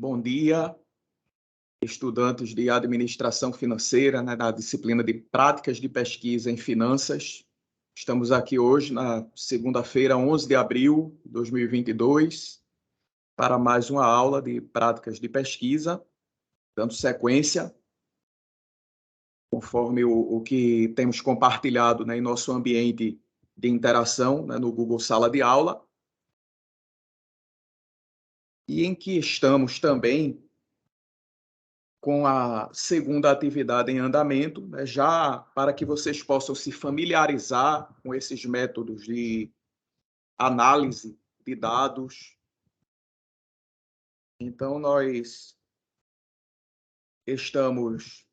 Bom dia, estudantes de administração financeira, da disciplina de práticas de pesquisa em finanças. Estamos aqui hoje, na segunda-feira, 11 de abril de 2022, para mais uma aula de práticas de pesquisa, dando sequência, conforme o que temos compartilhado, em nosso ambiente de interação, no Google Sala de Aula, e em que estamos também com a segunda atividade em andamento, já para que vocês possam se familiarizar com esses métodos de análise de dados. Então, nós estamos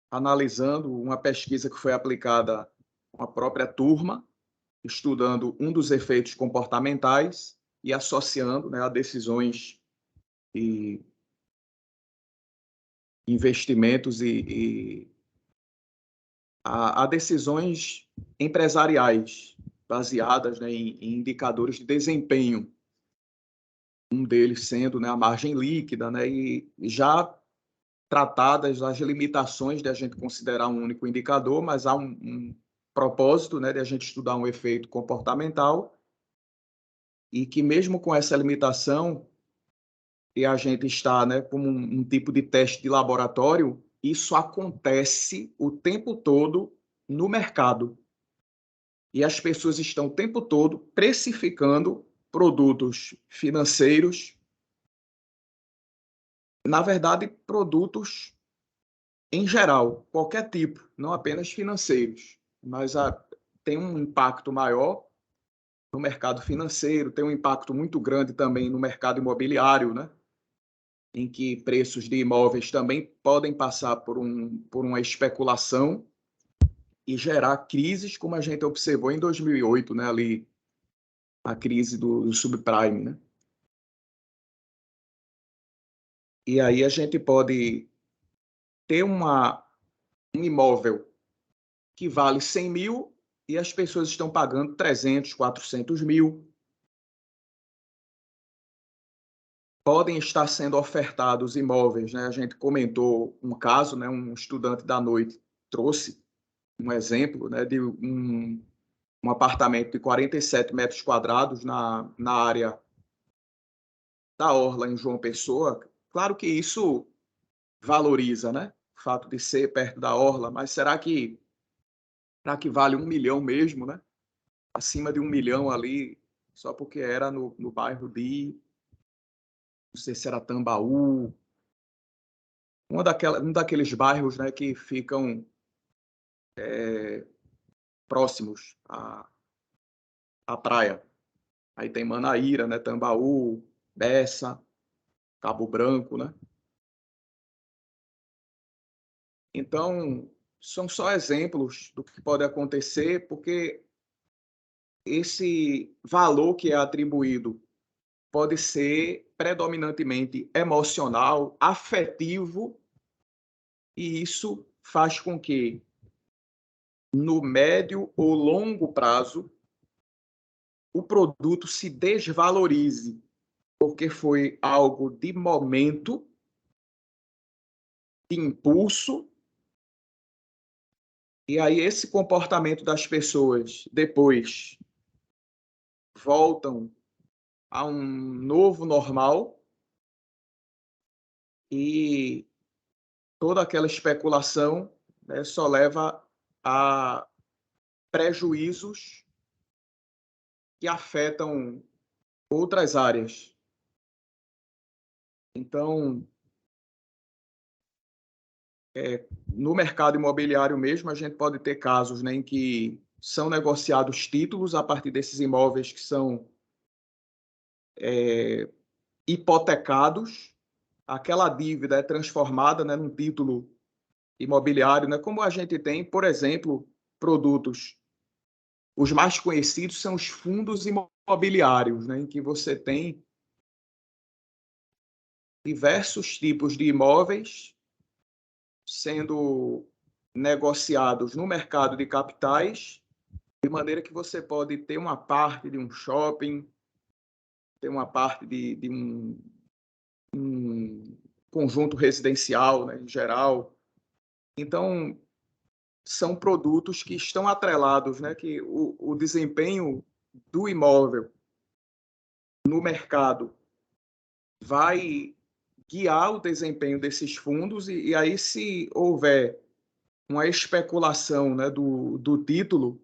analisando uma pesquisa que foi aplicada com a própria turma, estudando um dos efeitos comportamentais e associando, a decisões e investimentos a decisões empresariais baseadas, em indicadores de desempenho, um deles sendo, a margem líquida, e já tratadas as limitações de a gente considerar um único indicador, mas há um propósito, de a gente estudar um efeito comportamental, e que mesmo com essa limitação, e a gente está, como um tipo de teste de laboratório, isso acontece o tempo todo no mercado. E as pessoas estão o tempo todo precificando produtos financeiros, na verdade, produtos em geral, qualquer tipo, não apenas financeiros, mas tem um impacto maior no mercado financeiro, tem um impacto muito grande também no mercado imobiliário, em que preços de imóveis também podem passar por uma especulação e gerar crises, como a gente observou em 2008, ali a crise do subprime, E aí a gente pode ter um imóvel que vale 100 mil e as pessoas estão pagando 300, 400 mil. Podem estar sendo ofertados imóveis, A gente comentou um caso, um estudante da noite trouxe um exemplo, de um apartamento de 47 metros quadrados na área da Orla, em João Pessoa. Claro que isso valoriza, o fato de ser perto da Orla, mas será que vale 1 milhão mesmo, Acima de 1 milhão ali, só porque era no bairro de, não sei se era Tambaú, um daqueles bairros, que ficam próximos à praia. Aí tem Manaíra, Tambaú, Bessa, Cabo Branco, Então, são só exemplos do que pode acontecer, porque esse valor que é atribuído pode ser predominantemente emocional, afetivo, e isso faz com que, no médio ou longo prazo, o produto se desvalorize, porque foi algo de momento, de impulso, e aí esse comportamento das pessoas depois voltam a um novo normal e toda aquela especulação, só leva a prejuízos que afetam outras áreas. Então, no mercado imobiliário mesmo, a gente pode ter casos, em que são negociados títulos a partir desses imóveis que são hipotecados, aquela dívida é transformada, num título imobiliário, como a gente tem, por exemplo, produtos. Os mais conhecidos são os fundos imobiliários, em que você tem diversos tipos de imóveis sendo negociados no mercado de capitais, de maneira que você pode ter uma parte de um shopping, ter uma parte de um conjunto residencial, né, em geral. Então, são produtos que estão atrelados, né, que o desempenho do imóvel no mercado vai guiar o desempenho desses fundos, e aí, se houver uma especulação, né, do título,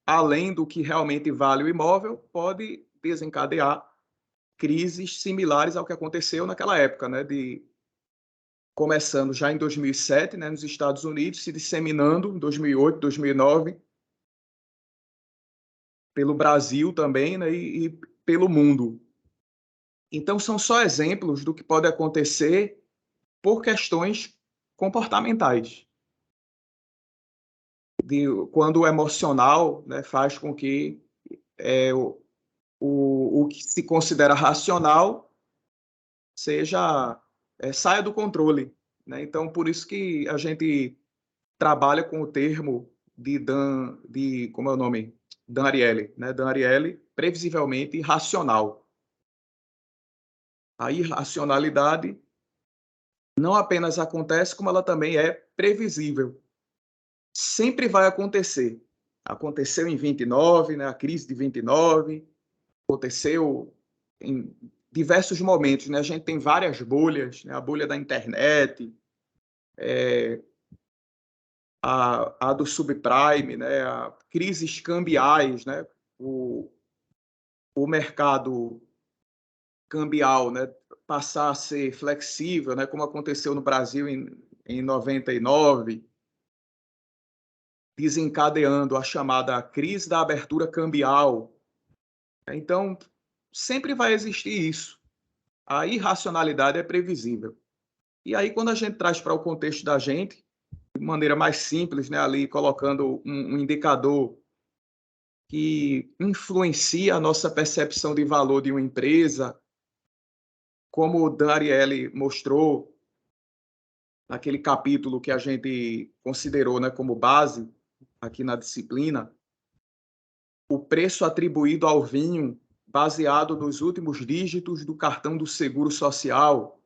além do que realmente vale o imóvel, pode desencadear crises similares ao que aconteceu naquela época, né, começando já em 2007, né, nos Estados Unidos, se disseminando em 2008, 2009, pelo Brasil também, né, e pelo mundo. Então, são só exemplos do que pode acontecer por questões comportamentais, quando o emocional, né, faz com que o que se considera racional saia do controle, né? Então, por isso que a gente trabalha com o termo como é o nome? Dan Ariely, né? Dan Ariely, previsivelmente racional. A irracionalidade não apenas acontece, como ela também é previsível. Sempre vai acontecer. Aconteceu em 29, né? A crise de 29, aconteceu em diversos momentos, né? A gente tem várias bolhas, né? A bolha da internet, a do subprime, né? A crises cambiais, né? O mercado cambial, né? Passar a ser flexível, né? Como aconteceu no Brasil em 99, desencadeando a chamada crise da abertura cambial. Então, sempre vai existir isso. A irracionalidade é previsível. E aí, quando a gente traz para o contexto da gente, de maneira mais simples, né, ali colocando um indicador que influencia a nossa percepção de valor de uma empresa, como o Dan Ariely mostrou naquele capítulo que a gente considerou, né, como base aqui na disciplina, o preço atribuído ao vinho baseado nos últimos dígitos do cartão do Seguro Social.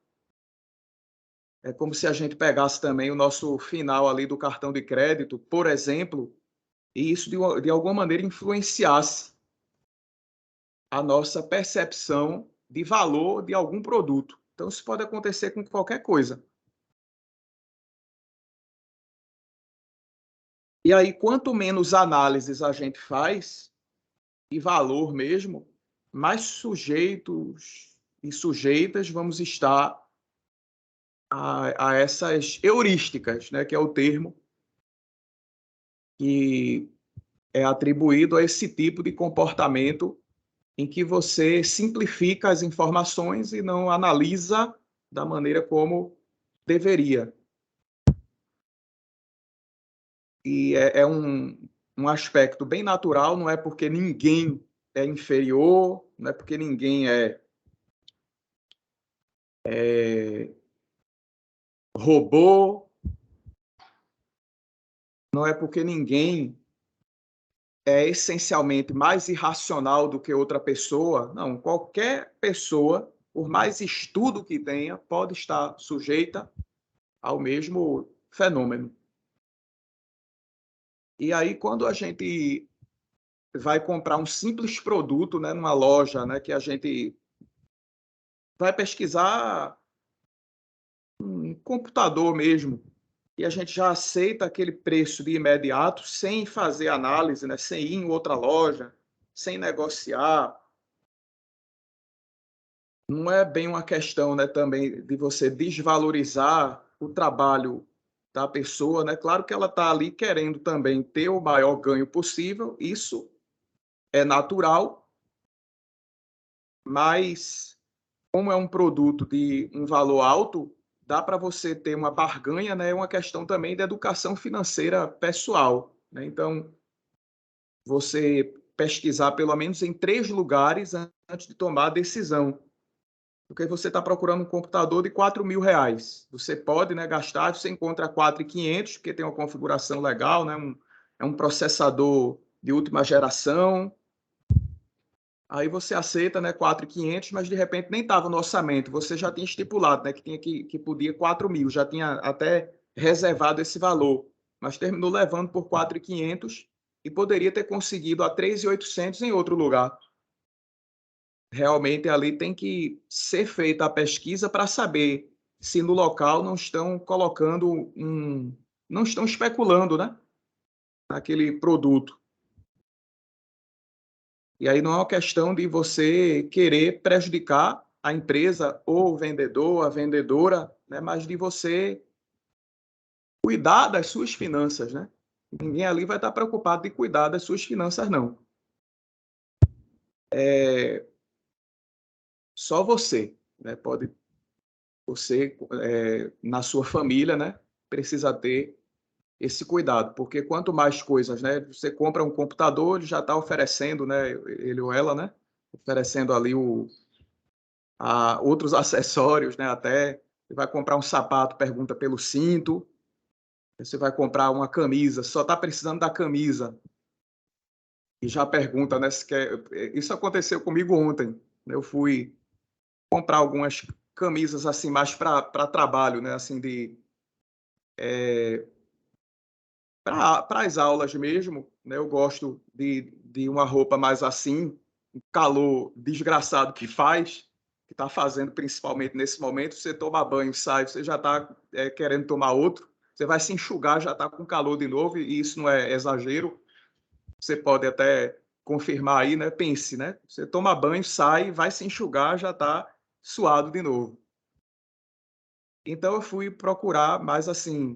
É como se a gente pegasse também o nosso final ali do cartão de crédito, por exemplo, e isso de alguma maneira influenciasse a nossa percepção de valor de algum produto. Então, isso pode acontecer com qualquer coisa. E aí, quanto menos análises a gente faz, de valor mesmo, mais sujeitos e sujeitas vamos estar a essas heurísticas, né, que é o termo que é atribuído a esse tipo de comportamento em que você simplifica as informações e não analisa da maneira como deveria. E é um aspecto bem natural, não é porque ninguém é inferior, não é porque ninguém é robô, não é porque ninguém é essencialmente mais irracional do que outra pessoa. Não, qualquer pessoa, por mais estudo que tenha, pode estar sujeita ao mesmo fenômeno. E aí, quando a gente vai comprar um simples produto, né, numa loja, né, que a gente vai pesquisar um computador mesmo, e a gente já aceita aquele preço de imediato, sem fazer análise, né, sem ir em outra loja, sem negociar. Não é bem uma questão, né, também de você desvalorizar o trabalho da pessoa, né? Claro que ela está ali querendo também ter o maior ganho possível, isso é natural, mas como é um produto de um valor alto, dá para você ter uma barganha, né? É uma questão também de educação financeira pessoal, né? Então, você pesquisar pelo menos em 3 lugares antes de tomar a decisão. Porque você está procurando um computador de R$ 4.000. Você pode, né, gastar, você encontra 4.500, porque tem uma configuração legal, né? É um processador de última geração. Aí você aceita, né, 4.500, mas de repente nem estava no orçamento, você já tinha estipulado, né, que podia 4.000, já tinha até reservado esse valor, mas terminou levando por 4.500 e poderia ter conseguido a 3.800 em outro lugar. Realmente ali tem que ser feita a pesquisa para saber se no local não estão colocando não estão especulando, né, naquele produto. E aí não é uma questão de você querer prejudicar a empresa ou o vendedor, a vendedora, né, mas de você cuidar das suas finanças, né? Ninguém ali vai estar preocupado de cuidar das suas finanças, não. Só você, né, pode, você, na sua família, né, precisa ter esse cuidado, porque quanto mais coisas, né, você compra um computador, ele já está oferecendo, né, ele ou ela, né, oferecendo ali outros acessórios, né, até você vai comprar um sapato, pergunta pelo cinto, você vai comprar uma camisa, só está precisando da camisa, e já pergunta, né, se quer... Isso aconteceu comigo ontem, né, eu fui comprar algumas camisas assim mais para trabalho, né, assim para as aulas mesmo, né, eu gosto de uma roupa mais assim, um calor desgraçado que está fazendo principalmente nesse momento, você toma banho, sai, você já está querendo tomar outro, você vai se enxugar, já está com calor de novo, e isso não é exagero, você pode até confirmar aí, né? Pense, né? Você toma banho, sai, vai se enxugar, já está suado de novo. Então eu fui procurar mais assim,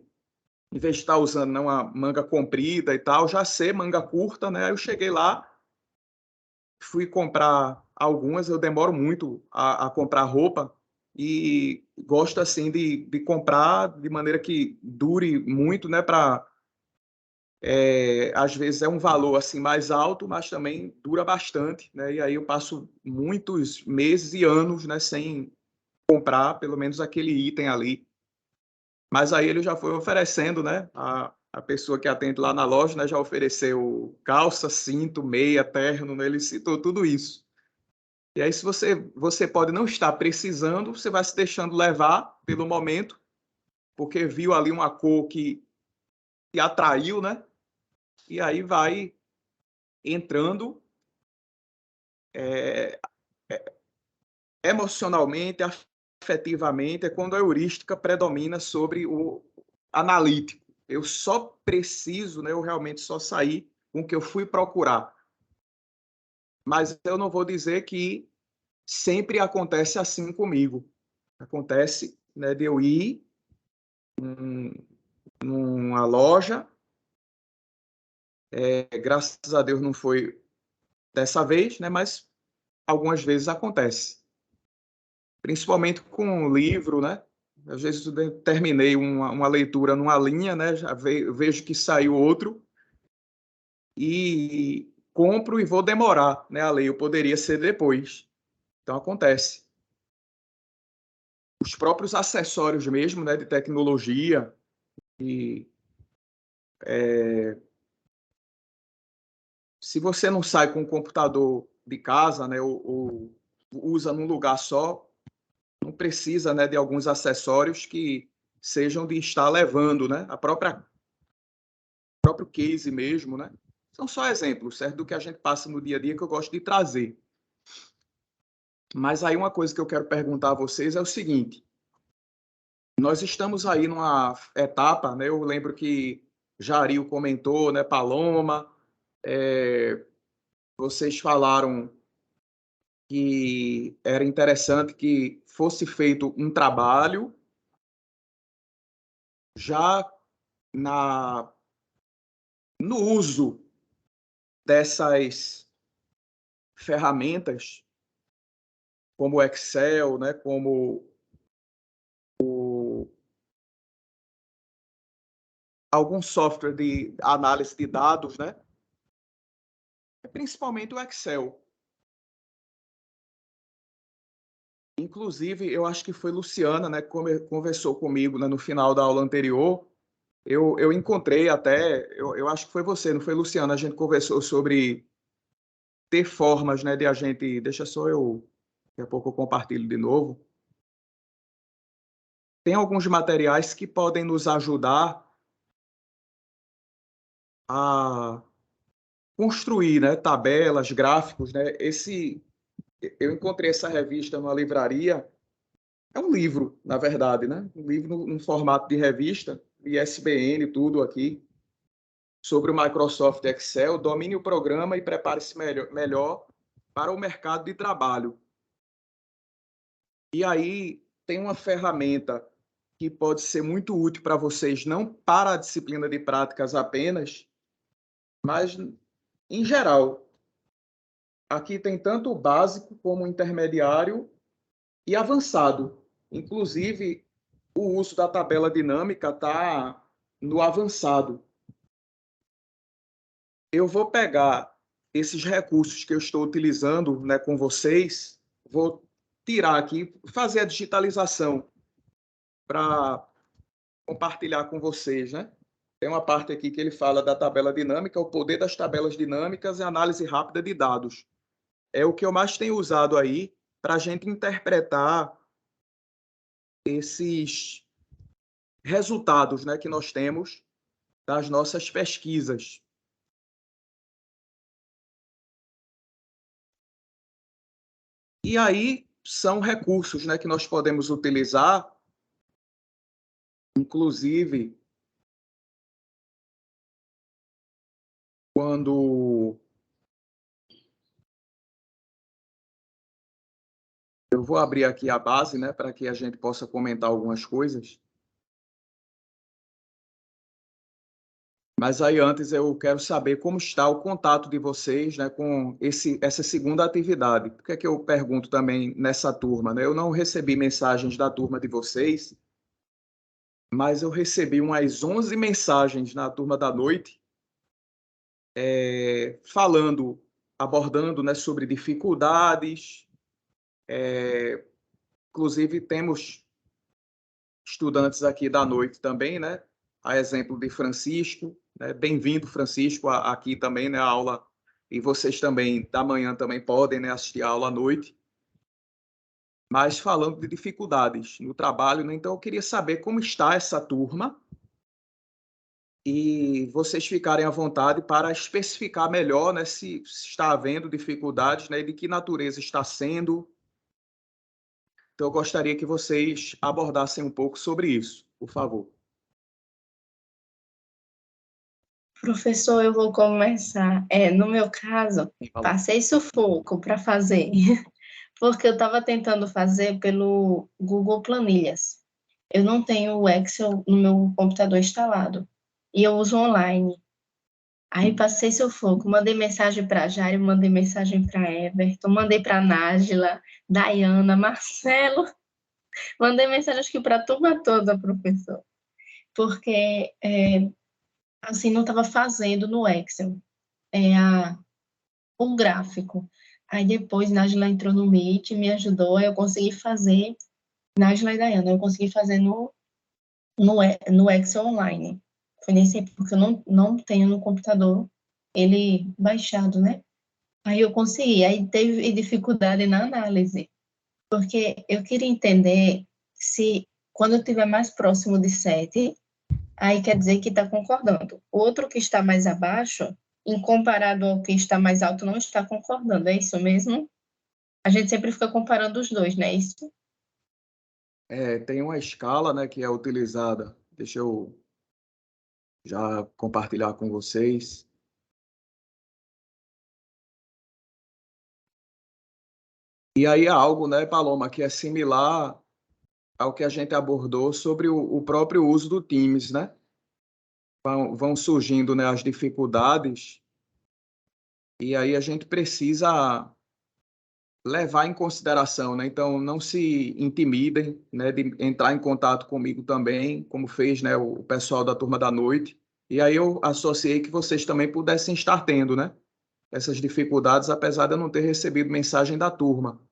em vez de estar usando, né, uma manga comprida e tal, já ser manga curta, né? Aí eu cheguei lá, fui comprar algumas, eu demoro muito a comprar roupa e gosto assim de comprar de maneira que dure muito, né? Às vezes é um valor assim mais alto, mas também dura bastante, né? E aí eu passo muitos meses e anos, né, sem comprar pelo menos aquele item ali. Mas aí ele já foi oferecendo, né? A pessoa que atende lá na loja, né, já ofereceu calça, cinto, meia, terno, né? Ele citou tudo isso. E aí, se você pode não estar precisando, você vai se deixando levar pelo momento, porque viu ali uma cor que atraiu, né? E aí vai entrando é, emocionalmente, afetivamente, é quando a heurística predomina sobre o analítico. Eu só preciso, né, eu realmente só saí com o que eu fui procurar. Mas eu não vou dizer que sempre acontece assim comigo. Acontece, né, de eu ir numa loja, graças a Deus não foi dessa vez, né, mas algumas vezes acontece. Principalmente com o livro, né? Às vezes eu terminei uma leitura numa linha, né? Já vejo que saiu outro e compro e vou demorar, né? A ler, eu poderia ser depois. Então acontece. Os próprios acessórios mesmo, né? De tecnologia e se você não sai com o computador de casa, né? Ou usa num lugar só, não precisa, né? De alguns acessórios que sejam de estar levando, né? A própria próprio case mesmo, né? São só exemplos, certo? Do que a gente passa no dia a dia que eu gosto de trazer. Mas aí uma coisa que eu quero perguntar a vocês é o seguinte: nós estamos aí numa etapa, né? Eu lembro que Jaril comentou, né? Paloma, vocês falaram que era interessante que fosse feito um trabalho já na no uso dessas ferramentas como o Excel, né? Como algum software de análise de dados, né? Principalmente o Excel. Inclusive, eu acho que foi Luciana, né, que conversou comigo, né, no final da aula anterior. Eu encontrei até, eu acho que foi você, não foi, Luciana? A gente conversou sobre ter formas, né, de a gente... Deixa só eu... Daqui a pouco eu compartilho de novo. Tem alguns materiais que podem nos ajudar a construir, né, tabelas, gráficos, né? Eu encontrei essa revista numa livraria. É um livro, na verdade, né? Um livro no formato de revista, ISBN, tudo aqui, sobre o Microsoft Excel. Domine o programa e prepare-se melhor para o mercado de trabalho. E aí tem uma ferramenta que pode ser muito útil para vocês, não para a disciplina de práticas apenas, mas em geral. Aqui tem tanto o básico como o intermediário e avançado. Inclusive, o uso da tabela dinâmica está no avançado. Eu vou pegar esses recursos que eu estou utilizando, né, com vocês, vou tirar aqui, fazer a digitalização para compartilhar com vocês, né? Tem uma parte aqui que ele fala da tabela dinâmica, o poder das tabelas dinâmicas e análise rápida de dados. É o que eu mais tenho usado aí para a gente interpretar esses resultados, né, que nós temos das nossas pesquisas. E aí são recursos, né, que nós podemos utilizar, inclusive quando eu vou abrir aqui a base, né, para que a gente possa comentar algumas coisas. Mas aí antes eu quero saber como está o contato de vocês, né, com essa segunda atividade. Por que é que eu pergunto também nessa turma, né? Eu não recebi mensagens da turma de vocês, mas eu recebi umas 11 mensagens na turma da noite, falando, abordando, né, sobre dificuldades. Inclusive temos estudantes aqui da noite também, né? A exemplo de Francisco, né? Bem-vindo, Francisco, aqui também, né? A aula, e vocês também, da manhã, também podem, né, assistir a aula à noite. Mas falando de dificuldades no trabalho, né? Então eu queria saber como está essa turma e vocês ficarem à vontade para especificar melhor, né, se está havendo dificuldades, né, e de que natureza está sendo. Então eu gostaria que vocês abordassem um pouco sobre isso, por favor. Professor, eu vou começar. No meu caso, passei sufoco para fazer, porque eu estava tentando fazer pelo Google Planilhas. Eu não tenho o Excel no meu computador instalado e eu uso online. Aí passei sufoco, mandei mensagem para Jário, mandei mensagem para Everton, mandei para Nájila, Dayana, Marcelo, mandei mensagem acho que para a turma toda, professor, porque assim não estava fazendo no Excel. O gráfico. Aí depois Nájila entrou no Meet, me ajudou, aí eu consegui fazer, Nájila e Dayana, eu consegui fazer no Excel online. Foi nesse porque eu não tenho no computador ele baixado, né? Aí eu consegui, aí teve dificuldade na análise, porque eu queria entender se quando eu estiver mais próximo de 7, aí quer dizer que está concordando. O outro que está mais abaixo, em comparado ao que está mais alto, não está concordando. É isso mesmo? A gente sempre fica comparando os dois, né? Isso? Tem uma escala, né, que é utilizada. Deixa eu já compartilhar com vocês. E aí há algo, né, Paloma, que é similar ao que a gente abordou sobre o próprio uso do Teams, né? Vão surgindo, né, as dificuldades e aí a gente precisa levar em consideração, né? Então, não se intimidem, né, de entrar em contato comigo também, como fez, né, o pessoal da turma da noite. E aí eu associei que vocês também pudessem estar tendo, né, essas dificuldades, apesar de eu não ter recebido mensagem da turma.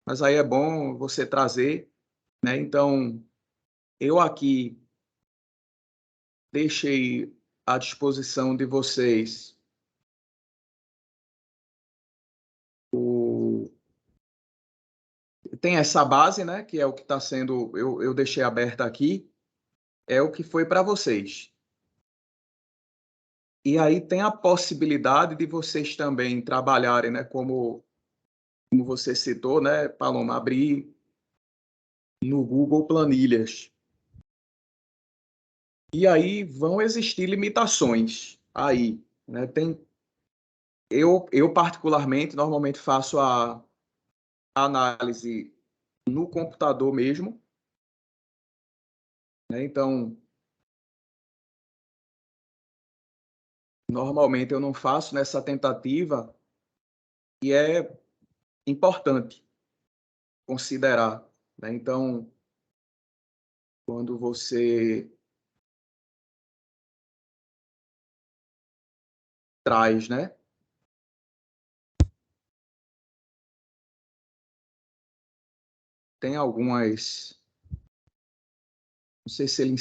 Mas aí é bom você trazer, né? Então, eu aqui deixei à disposição de vocês tem essa base, né, que é o que está sendo, eu deixei aberta aqui, é o que foi para vocês. E aí tem a possibilidade de vocês também trabalharem, né, como você citou, né, Paloma, abrir no Google Planilhas. E aí vão existir limitações aí, né? Eu particularmente, normalmente faço a análise no computador mesmo, né? Então, normalmente eu não faço nessa tentativa e é importante considerar, né? Então, quando você traz, né? Tem algumas, não sei se ele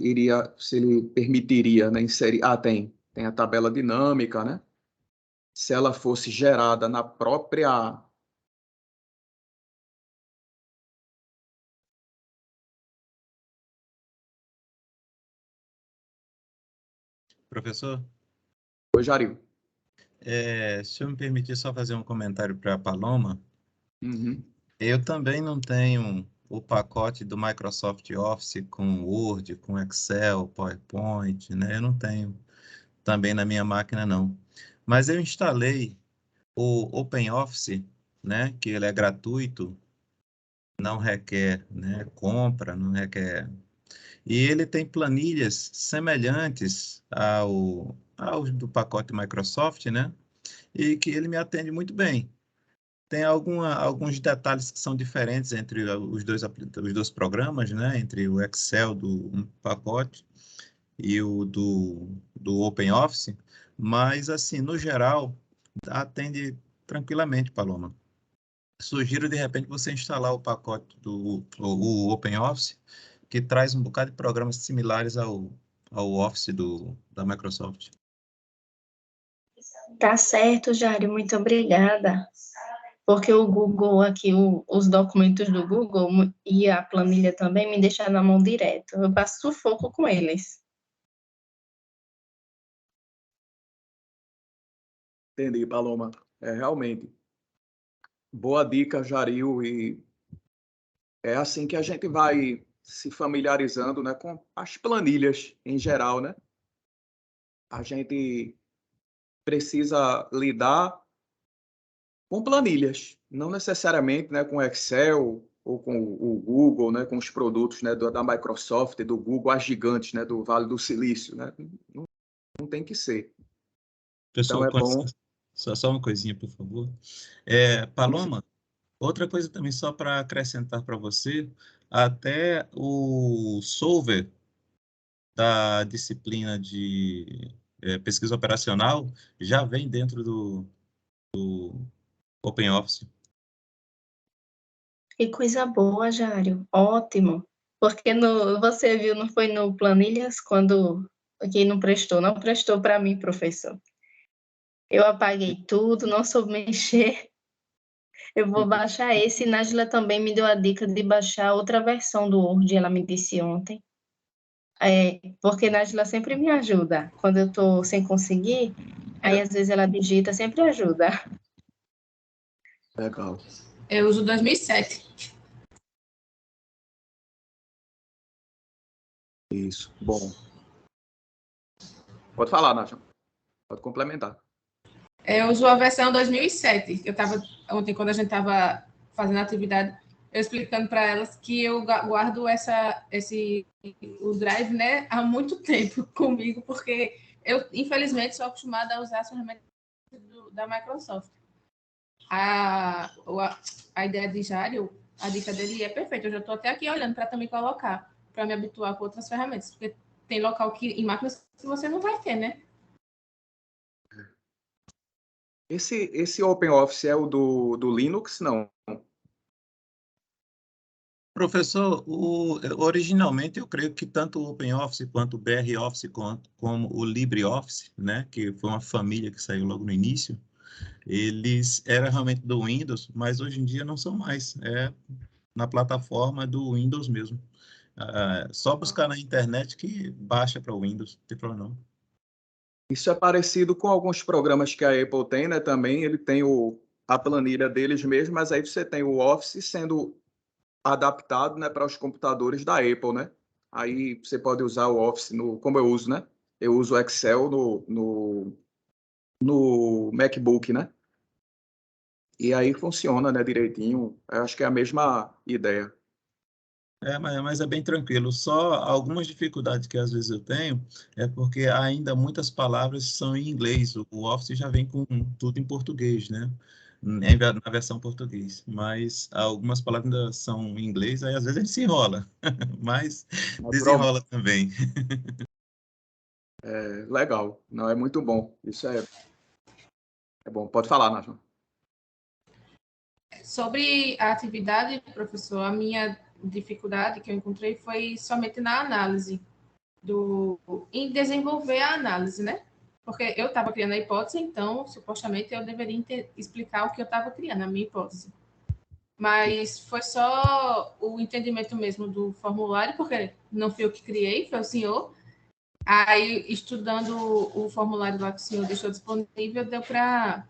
iria, se ele permitiria, né, inserir. Ah, tem a tabela dinâmica, né? Se ela fosse gerada na própria Professor, Oi, Jario. se eu me permitir só fazer um comentário para a Paloma, Uhum. eu também não tenho o pacote do Microsoft Office com Word, com Excel, PowerPoint, né? Eu não tenho também na minha máquina, não. Mas eu instalei o OpenOffice, né? Que ele é gratuito, não requer, né, compra, não requer. E ele tem planilhas semelhantes aos do pacote Microsoft, né? E que ele me atende muito bem. Tem alguns detalhes que são diferentes entre os dois programas, né? Entre o Excel do um pacote e o do OpenOffice, mas, assim, no geral, atende tranquilamente, Paloma. Sugiro, de repente, você instalar o pacote o OpenOffice, que traz um bocado de programas similares ao Office da Microsoft. Tá certo, Jário, muito obrigada. Porque o Google aqui, os documentos do Google e a planilha também me deixam na mão direto. Eu passo sufoco com eles. Entendi, Paloma. Realmente. Boa dica, Jaril, e é assim que a gente vai se familiarizando, né, com as planilhas em geral, né? A gente precisa lidar com planilhas, não necessariamente, né, com Excel ou com o Google, né, com os produtos, né, da Microsoft, do Google, as gigantes, né, do Vale do Silício, né? Não tem que ser. Então Pessoal, é bom. só uma coisinha, por favor. Paloma, outra coisa também, só para acrescentar para você, até o solver da disciplina de pesquisa operacional já vem dentro do OpenOffice. Que coisa boa, Jário. Ótimo. Porque você viu, não foi no Planilhas quando quem não prestou para mim, professor. Eu apaguei tudo, não soube mexer. Eu vou baixar esse. Nájila também me deu a dica de baixar outra versão do Word, ela me disse ontem. Porque Nájila sempre me ajuda. Quando eu estou sem conseguir, aí às vezes ela digita, sempre ajuda. Legal. Eu uso 2007. Isso. Bom. Pode falar, Nájila. Pode complementar. Eu uso a versão 2007. Eu estava ontem, quando a gente estava fazendo a atividade, eu explicando para elas que eu guardo o Drive, né, há muito tempo comigo, porque eu, infelizmente, sou acostumada a usar as ferramentas da Microsoft. A ideia de Jário, a dica dele é perfeita. Eu já estou até aqui olhando para também colocar, para me habituar com outras ferramentas, porque tem local em máquinas que você não vai ter, né? Esse OpenOffice é o do Linux? Não. Professor, originalmente eu creio que tanto o OpenOffice quanto o BROffice como o LibreOffice, né, que foi uma família que saiu logo no início, eles eram realmente do Windows, mas hoje em dia não são mais. É na plataforma do Windows mesmo. Só buscar na internet que baixa para o Windows, não tem problema não. Isso é parecido com alguns programas que a Apple tem, né? Também ele tem a planilha deles mesmo, mas aí você tem o Office sendo adaptado, né, para os computadores da Apple, né? Aí você pode usar o Office como eu uso, né? Eu uso o Excel no MacBook, né? E aí funciona, né, direitinho. Eu acho que é a mesma ideia. Mas é bem tranquilo. Só algumas dificuldades que às vezes eu tenho é porque ainda muitas palavras são em inglês. O Office já vem com tudo em português, né? Na versão português. Mas algumas palavras ainda são em inglês, aí às vezes ele se enrola, mas Naturalmente. desenrola também. É legal. Não, é muito bom. Isso é bom. Pode falar, Nájila. Sobre a atividade, professor, a minha dificuldade que eu encontrei foi somente na análise, em desenvolver a análise, né? Porque eu estava criando a hipótese, então, supostamente, eu deveria explicar o que eu estava criando, a minha hipótese. Mas foi só o entendimento mesmo do formulário, porque não fui eu que criei, foi o senhor. Aí, estudando o formulário lá que o senhor deixou disponível, deu para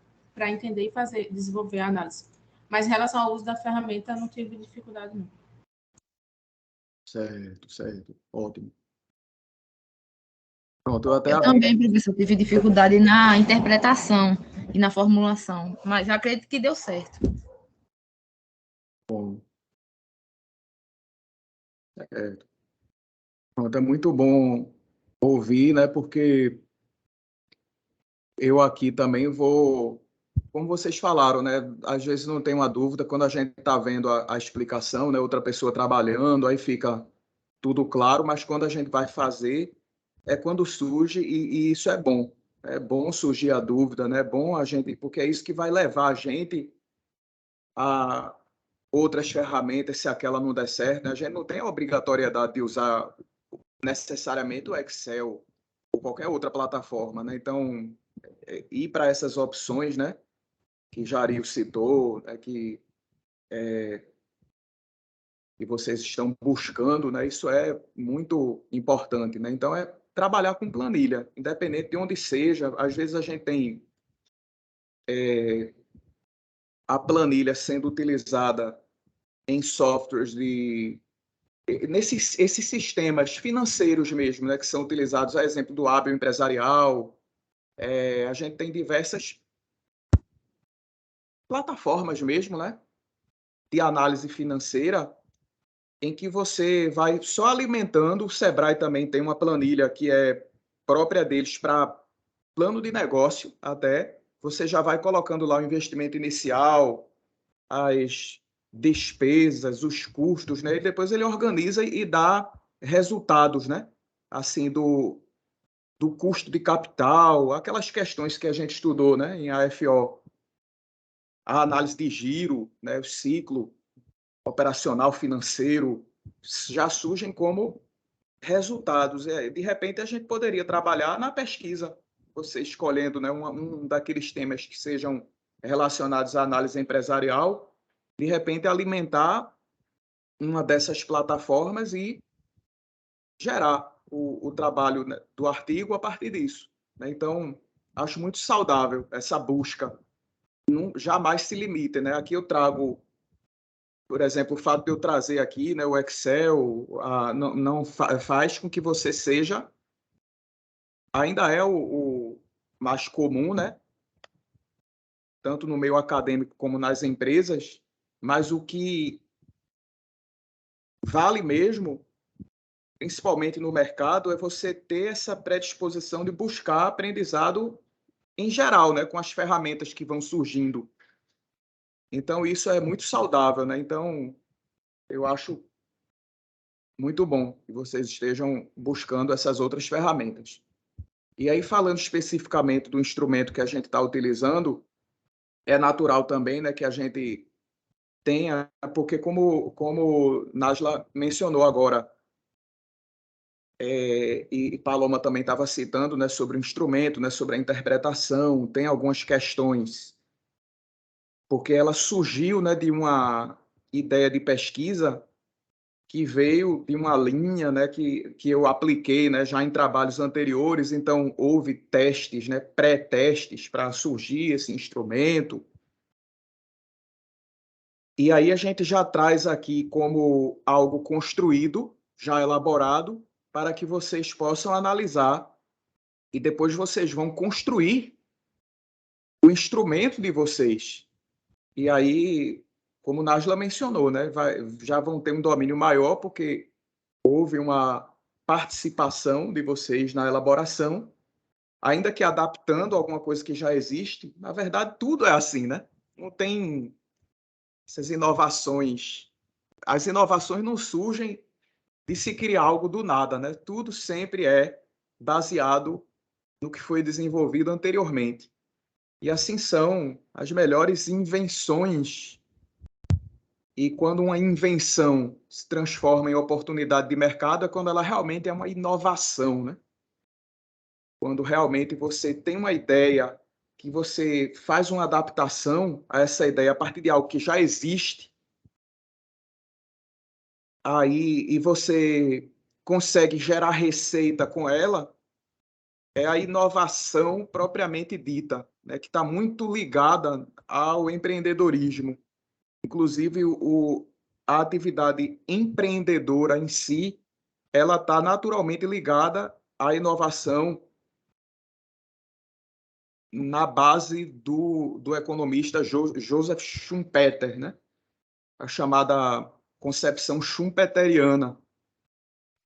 entender e desenvolver a análise. Mas em relação ao uso da ferramenta, não tive dificuldade, não. Certo, certo. Ótimo. Pronto, eu até Eu abri. também, professor, tive dificuldade na interpretação e na formulação, mas acredito que deu certo. Bom, certo. Pronto, é muito bom ouvir, né? Porque eu aqui também vou, como vocês falaram, né? Às vezes não tem uma dúvida quando a gente está vendo a explicação, né? Outra pessoa trabalhando, aí fica tudo claro, mas quando a gente vai fazer, é quando surge, e isso é bom. É bom surgir a dúvida, né? É bom a gente, porque é isso que vai levar a gente a outras ferramentas, se aquela não der certo, né? A gente não tem a obrigatoriedade de usar necessariamente o Excel ou qualquer outra plataforma, né? Então, ir para essas opções, né? Que Jario citou, né? Que vocês estão buscando, né? Isso é muito importante, né? Então, é trabalhar com planilha, independente de onde seja. Às vezes a gente tem a planilha sendo utilizada em softwares esses sistemas financeiros mesmo, né? Que são utilizados, a exemplo do hábil empresarial. A gente tem diversas plataformas mesmo, né? De análise financeira em que você vai só alimentando. O Sebrae também tem uma planilha que é própria deles para plano de negócio até. Você já vai colocando lá o investimento inicial, as despesas, os custos, né? E depois ele organiza e dá resultados, né? Assim, do custo de capital, aquelas questões que a gente estudou, né? Em AFO. A análise de giro, né? O ciclo operacional financeiro, já surgem como resultados. De repente, a gente poderia trabalhar na pesquisa, você escolhendo, né, um daqueles temas que sejam relacionados à análise empresarial, de repente alimentar uma dessas plataformas e gerar o trabalho, né, do artigo a partir disso, né? Então, acho muito saudável essa busca. Não, jamais se limite, né? Aqui eu trago, por exemplo, o fato de eu trazer aqui, né, o Excel, não faz com que você seja, ainda é o mais comum, né? Tanto no meio acadêmico como nas empresas, mas o que vale mesmo, principalmente no mercado, é você ter essa predisposição de buscar aprendizado em geral, né, com as ferramentas que vão surgindo. Então, isso é muito saudável, né? Então, eu acho muito bom que vocês estejam buscando essas outras ferramentas. E aí, falando especificamente do instrumento que a gente está utilizando, é natural também, né, que a gente tenha, porque como Nájila mencionou agora, e Paloma também estava citando, né, sobre o instrumento, né, sobre a interpretação, tem algumas questões, porque ela surgiu, né, de uma ideia de pesquisa que veio de uma linha, né, que eu apliquei, né, já em trabalhos anteriores. Então houve testes, né, pré-testes para surgir esse instrumento. E aí a gente já traz aqui como algo construído, já elaborado, para que vocês possam analisar e depois vocês vão construir o instrumento de vocês. E aí, como Nájila mencionou, né, já vão ter um domínio maior, porque houve uma participação de vocês na elaboração, ainda que adaptando alguma coisa que já existe. Na verdade, tudo é assim, né? Não tem essas inovações. As inovações não surgem de se criar algo do nada, né? Tudo sempre é baseado no que foi desenvolvido anteriormente. E assim são as melhores invenções. E quando uma invenção se transforma em oportunidade de mercado, é quando ela realmente é uma inovação, né? Quando realmente você tem uma ideia, que você faz uma adaptação a essa ideia a partir de algo que já existe, aí e você consegue gerar receita com ela, é a inovação propriamente dita, né? Que está muito ligada ao empreendedorismo. Inclusive, a atividade empreendedora em si, ela está naturalmente ligada à inovação na base do economista Joseph Schumpeter, né? A chamada concepção schumpeteriana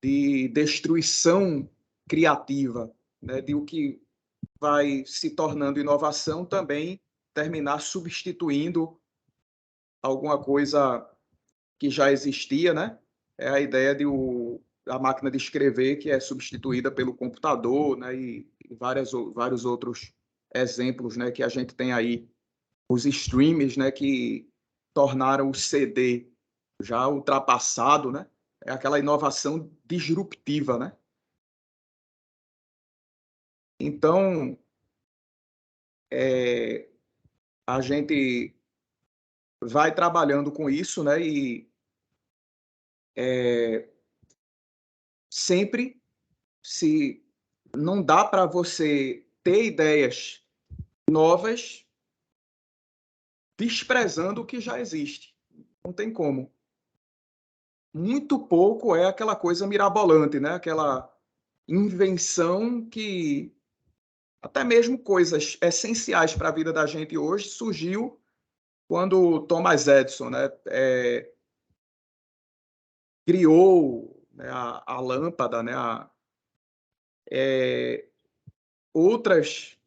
de destruição criativa, né? De o que vai se tornando inovação também terminar substituindo alguma coisa que já existia, né? É a ideia da máquina de escrever que é substituída pelo computador, né? E vários outros exemplos, né? Que a gente tem aí, os streams, né? Que tornaram o CD já ultrapassado, né? É aquela inovação disruptiva, né? Então, a gente vai trabalhando com isso, né? E sempre, se não dá para você ter ideias novas desprezando o que já existe. Não tem como. Muito pouco é aquela coisa mirabolante, né? Aquela invenção que até mesmo coisas essenciais para a vida da gente hoje surgiu quando Thomas Edison, né, criou, né, a lâmpada, né, outras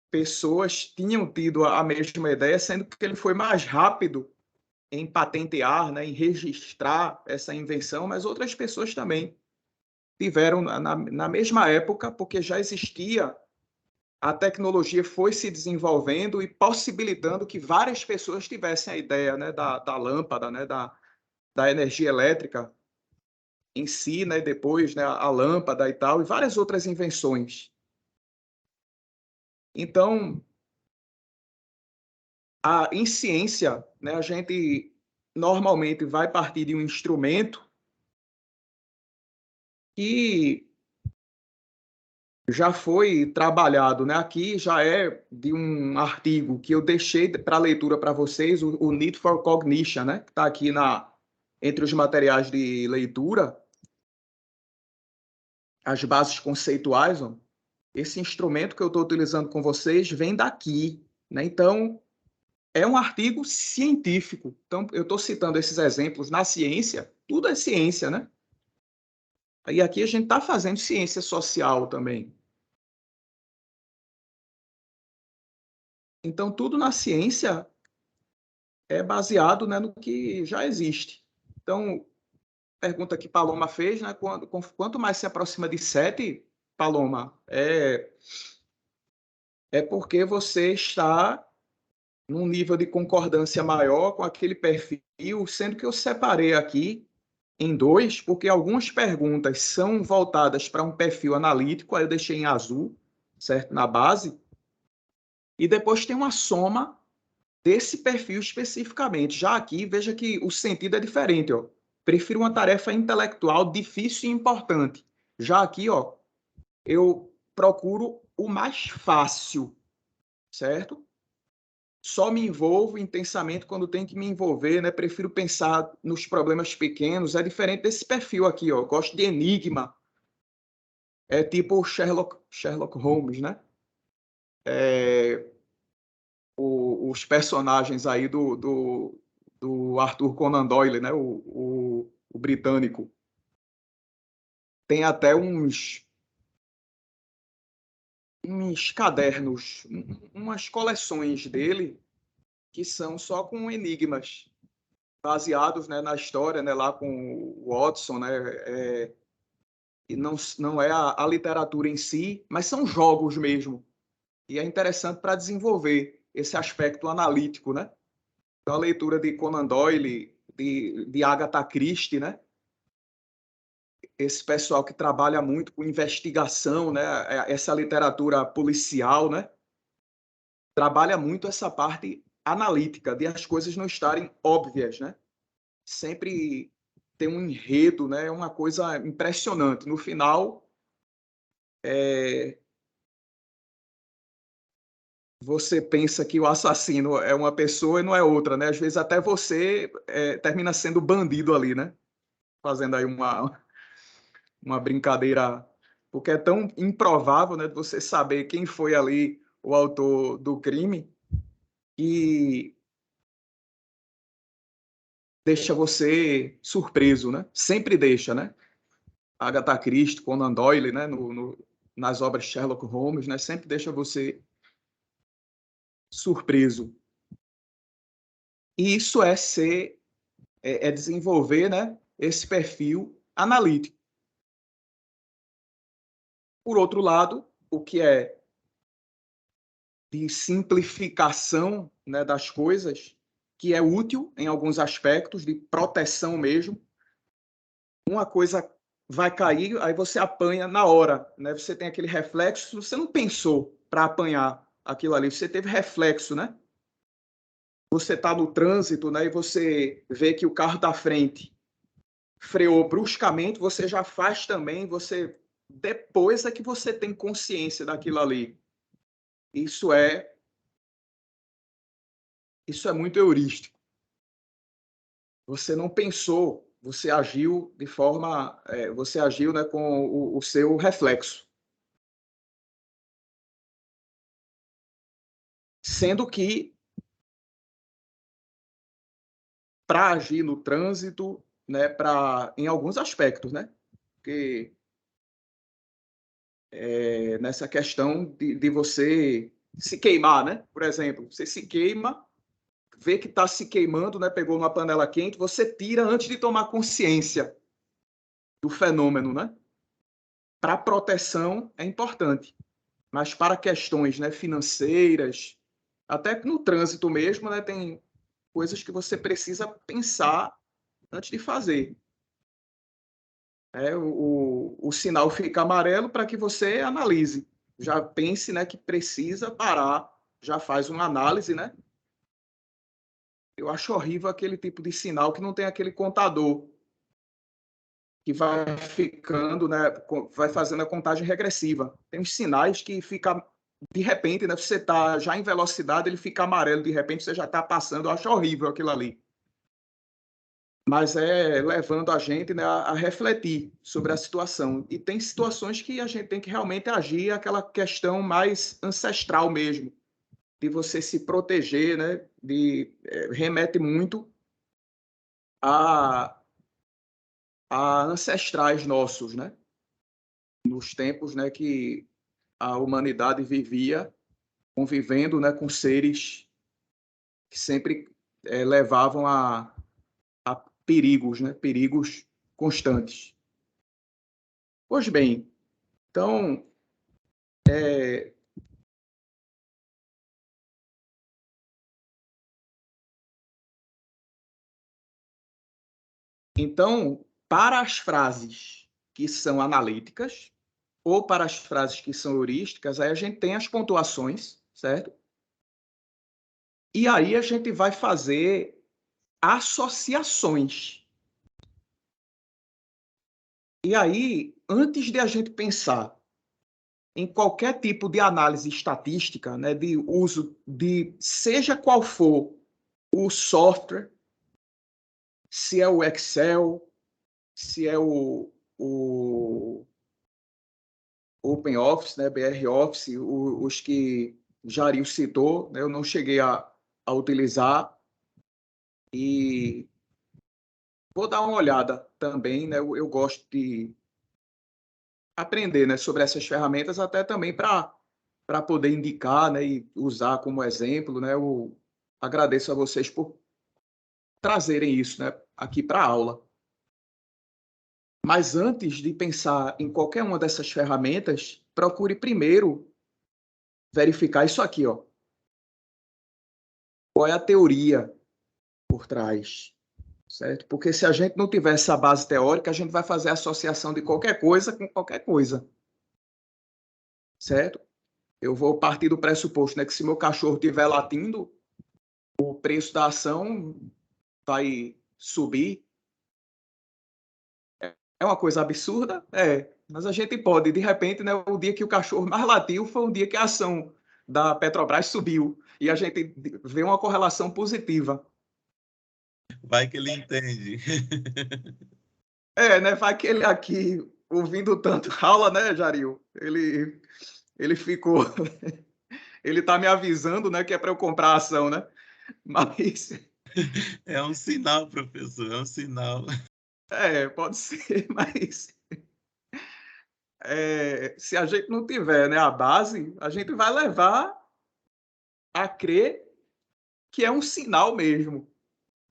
pessoas tinham tido a mesma ideia, sendo que ele foi mais rápido em patentear, né, em registrar essa invenção, mas outras pessoas também tiveram na mesma época, porque já existia, a tecnologia foi se desenvolvendo e possibilitando que várias pessoas tivessem a ideia, né, da lâmpada, né, da energia elétrica em si, né, depois, né, a lâmpada e tal, e várias outras invenções. Então, em ciência, né, a gente normalmente vai partir de um instrumento que já foi trabalhado, né? Aqui já é de um artigo que eu deixei para leitura para vocês, o Need for Cognition, né? Que está aqui entre os materiais de leitura, as bases conceituais. Ó. Esse instrumento que eu estou utilizando com vocês vem daqui, né? Então, é um artigo científico. Então, eu estou citando esses exemplos na ciência, tudo é ciência, né? E aqui a gente está fazendo ciência social também. Então, tudo na ciência é baseado, né, no que já existe. Então, pergunta que Paloma fez, né, quanto mais se aproxima de 7, Paloma, é porque você está num nível de concordância maior com aquele perfil, sendo que eu separei aqui em 2, porque algumas perguntas são voltadas para um perfil analítico, aí eu deixei em azul, certo? Na base. E depois tem uma soma desse perfil especificamente. Já aqui, veja que o sentido é diferente, ó. Prefiro uma tarefa intelectual difícil e importante. Já aqui, ó, eu procuro o mais fácil, certo? Só me envolvo intensamente quando tenho que me envolver, né? Prefiro pensar nos problemas pequenos. É diferente desse perfil aqui, ó. Gosto de enigma. É tipo Sherlock Holmes, né? Os personagens aí do Arthur Conan Doyle, né? O britânico. Tem até uns cadernos, umas coleções dele que são só com enigmas baseados, né, na história, né, lá com o Watson, né, e não é a literatura em si, mas são jogos mesmo. E é interessante para desenvolver esse aspecto analítico, né? Então, a leitura de Conan Doyle, de Agatha Christie, né? Esse pessoal que trabalha muito com investigação, né? Essa literatura policial, né? Trabalha muito essa parte analítica, de as coisas não estarem óbvias, né? Sempre tem um enredo, né? É uma coisa impressionante. No final, você pensa que o assassino é uma pessoa e não é outra, né? Às vezes até você termina sendo bandido ali, né? Fazendo aí uma brincadeira, porque é tão improvável, né? De você saber quem foi ali o autor do crime e deixa você surpreso, né? Sempre deixa, né? Agatha Christie, Conan Doyle, né? Nas obras Sherlock Holmes, né? Sempre deixa você surpreso. E isso é desenvolver, né, esse perfil analítico. Por outro lado, o que é de simplificação, né, das coisas, que é útil em alguns aspectos, de proteção mesmo. Uma coisa vai cair, aí você apanha na hora, né? Você tem aquele reflexo, você não pensou para apanhar aquilo ali, você teve reflexo, né? Você está no trânsito, né, e você vê que o carro da frente freou bruscamente, você já faz também, você depois é que você tem consciência daquilo ali. Isso é muito heurístico. Você não pensou, você agiu de forma, você agiu, né, com o seu reflexo. Sendo que para agir no trânsito, né, em alguns aspectos, né, porque nessa questão de você se queimar, né, por exemplo, você se queima, vê que está se queimando, né, pegou uma panela quente, você tira antes de tomar consciência do fenômeno, né? Para proteção é importante, mas para questões, né, financeiras, até no trânsito mesmo, né, tem coisas que você precisa pensar antes de fazer. O sinal fica amarelo para que você analise. Já pense, né, que precisa parar, já faz uma análise, né? Eu acho horrível aquele tipo de sinal que não tem aquele contador que vai ficando, né, vai fazendo a contagem regressiva. Tem uns sinais que fica de repente, né, você está já em velocidade, ele fica amarelo, de repente você já está passando, eu acho horrível aquilo ali. Mas é levando a gente, né, a refletir sobre a situação. E tem situações que a gente tem que realmente agir, aquela questão mais ancestral mesmo, de você se proteger, né, remete muito a ancestrais nossos, né? Nos tempos, né, que a humanidade vivia convivendo, né, com seres que sempre levavam a perigos, né, perigos constantes. Pois bem, então, para as frases que são analíticas ou para as frases que são heurísticas, aí a gente tem as pontuações, certo? E aí a gente vai fazer associações. E aí, antes de a gente pensar em qualquer tipo de análise estatística, né, de uso de seja qual for o software, se é o Excel, se é o OpenOffice, né, BR Office, os que Jario citou, né, eu não cheguei a utilizar, e vou dar uma olhada também, né, eu gosto de aprender, né, sobre essas ferramentas, até também para poder indicar, né, e usar como exemplo, né, eu agradeço a vocês por trazerem isso, né, aqui para a aula. Mas antes de pensar em qualquer uma dessas ferramentas, procure primeiro verificar isso aqui, ó. Qual é a teoria por trás, certo? Porque se a gente não tiver essa base teórica, a gente vai fazer associação de qualquer coisa com qualquer coisa, certo? Eu vou partir do pressuposto, né, que se meu cachorro estiver latindo, o preço da ação vai subir. É uma coisa absurda? É. Mas a gente pode, de repente, né, o dia que o cachorro mais latiu foi um dia que a ação da Petrobras subiu. E a gente vê uma correlação positiva. Vai que ele entende. É, né? Vai que ele aqui, ouvindo tanto aula, né, Jaril? Ele ficou... Ele está me avisando, né, que é para eu comprar a ação, né? Mas... É um sinal, professor, é um sinal. É, pode ser, mas... se a gente não tiver, né, a base, a gente vai levar a crer que é um sinal mesmo,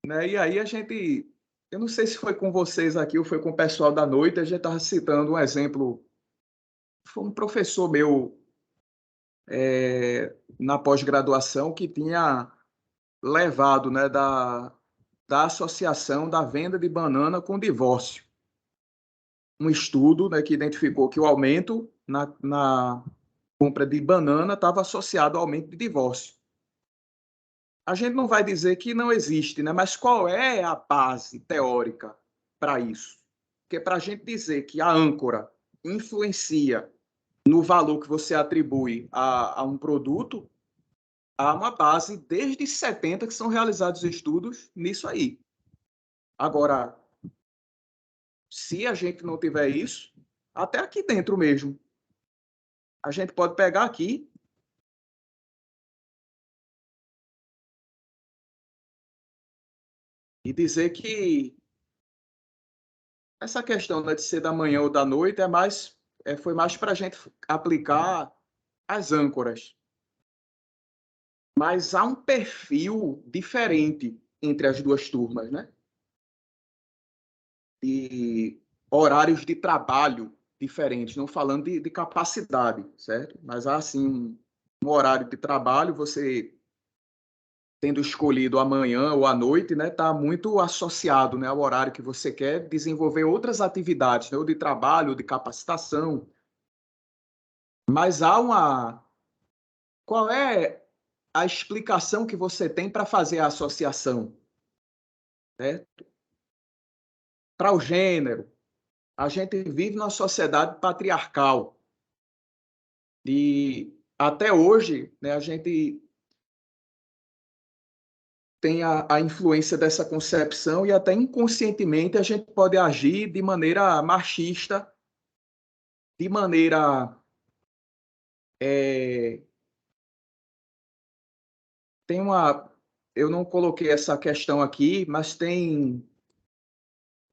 né? E aí a gente... Eu não sei se foi com vocês aqui ou foi com o pessoal da noite, a gente estava citando um exemplo. Foi um professor meu na pós-graduação que tinha levado, né, da associação da venda de banana com divórcio. Um estudo, né, que identificou que o aumento na compra de banana estava associado ao aumento de divórcio. A gente não vai dizer que não existe, né, mas qual é a base teórica para isso? Porque para a gente dizer que a âncora influencia no valor que você atribui a um produto, há uma base desde 70 que são realizados estudos nisso aí. Agora, se a gente não tiver isso, até aqui dentro mesmo, a gente pode pegar aqui e dizer que essa questão, né, de ser da manhã ou da noite foi mais para a gente aplicar as âncoras. Mas há um perfil diferente entre as duas turmas, né? E horários de trabalho diferentes, não falando de capacidade, certo? Mas há, assim, um horário de trabalho, você tendo escolhido amanhã ou à noite, né, está muito associado, né, ao horário que você quer desenvolver outras atividades, né, ou de trabalho, ou de capacitação. Mas há uma... Qual é a explicação que você tem para fazer a associação, certo? Para o gênero, a gente vive numa sociedade patriarcal e até hoje, né, a gente tem a influência dessa concepção e até inconscientemente a gente pode agir de maneira machista, de maneira... tem uma... Eu não coloquei essa questão aqui, mas tem...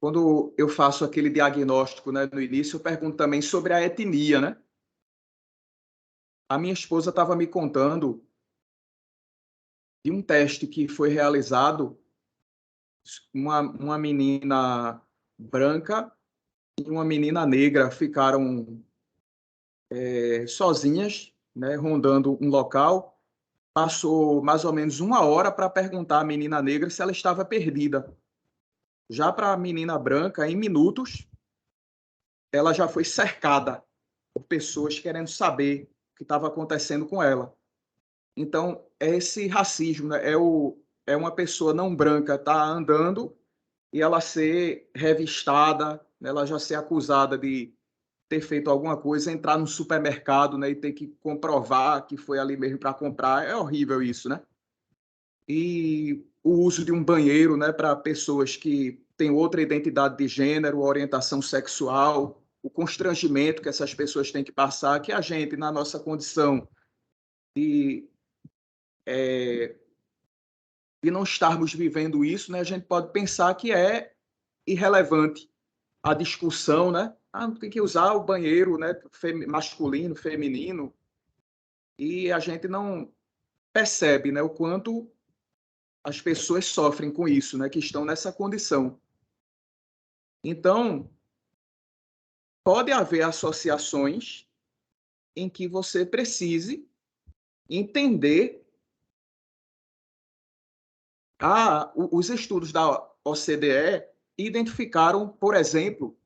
Quando eu faço aquele diagnóstico, né, no início, eu pergunto também sobre a etnia, né? A minha esposa estava me contando de um teste que foi realizado, uma menina branca e uma menina negra ficaram sozinhas, né, rondando um local. Passou mais ou menos uma hora para perguntar à menina negra se ela estava perdida. Já para a menina branca, em minutos, ela já foi cercada por pessoas querendo saber o que estava acontecendo com ela. Então, é esse racismo, né? É uma pessoa não branca tá andando e ela ser revistada, né? Ela já ser acusada de ter feito alguma coisa, entrar no supermercado, né? E ter que comprovar que foi ali mesmo para comprar. É horrível isso, né? E o uso de um banheiro, né? Para pessoas que têm outra identidade de gênero, orientação sexual, o constrangimento que essas pessoas têm que passar, que a gente, na nossa condição de não estarmos vivendo isso, né, a gente pode pensar que é irrelevante a discussão, né? Tem que usar o banheiro, né, masculino, feminino, e a gente não percebe, né, o quanto as pessoas sofrem com isso, né, que estão nessa condição. Então, pode haver associações em que você precise entender os estudos da OCDE identificaram, por exemplo,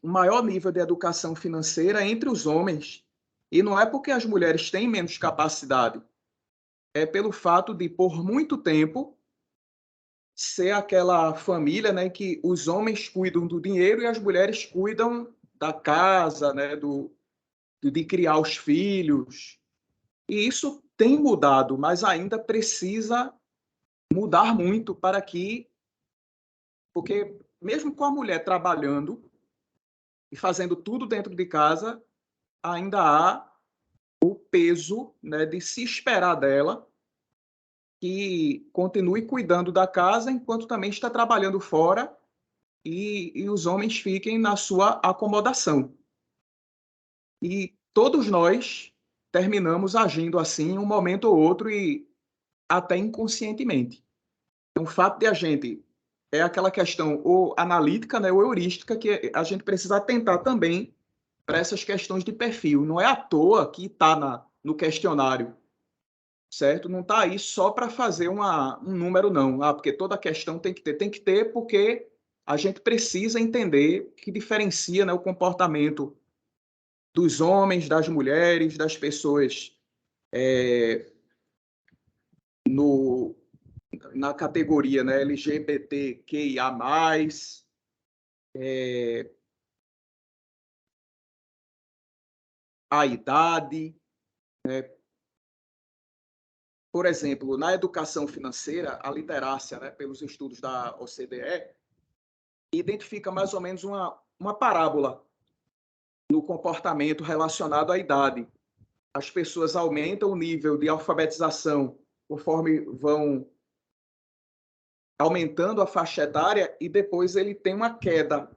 um maior nível de educação financeira entre os homens. E não é porque as mulheres têm menos capacidade, é pelo fato de, por muito tempo, ser aquela família, né, que os homens cuidam do dinheiro e as mulheres cuidam da casa, né, de criar os filhos. E isso tem mudado, mas ainda precisa mudar muito para que... Porque mesmo com a mulher trabalhando e fazendo tudo dentro de casa, ainda há o peso, né, de se esperar dela que continue cuidando da casa enquanto também está trabalhando fora e os homens fiquem na sua acomodação. E todos nós terminamos agindo assim em um momento ou outro e até inconscientemente. Então, o fato de a gente... É aquela questão ou analítica, né, ou heurística, que a gente precisa atentar também para essas questões de perfil. Não é à toa que está no questionário, certo? Não está aí só para fazer um número, não. Porque toda questão tem que ter porque a gente precisa entender que diferencia, né, o comportamento dos homens, das mulheres, das pessoas na categoria, né, LGBTQIA+, a idade, né? Por exemplo, na educação financeira, a Literácia, né, pelos estudos da OCDE, identifica mais ou menos uma parábola no comportamento relacionado à idade. As pessoas aumentam o nível de alfabetização conforme vão aumentando a faixa etária e depois ele tem uma queda.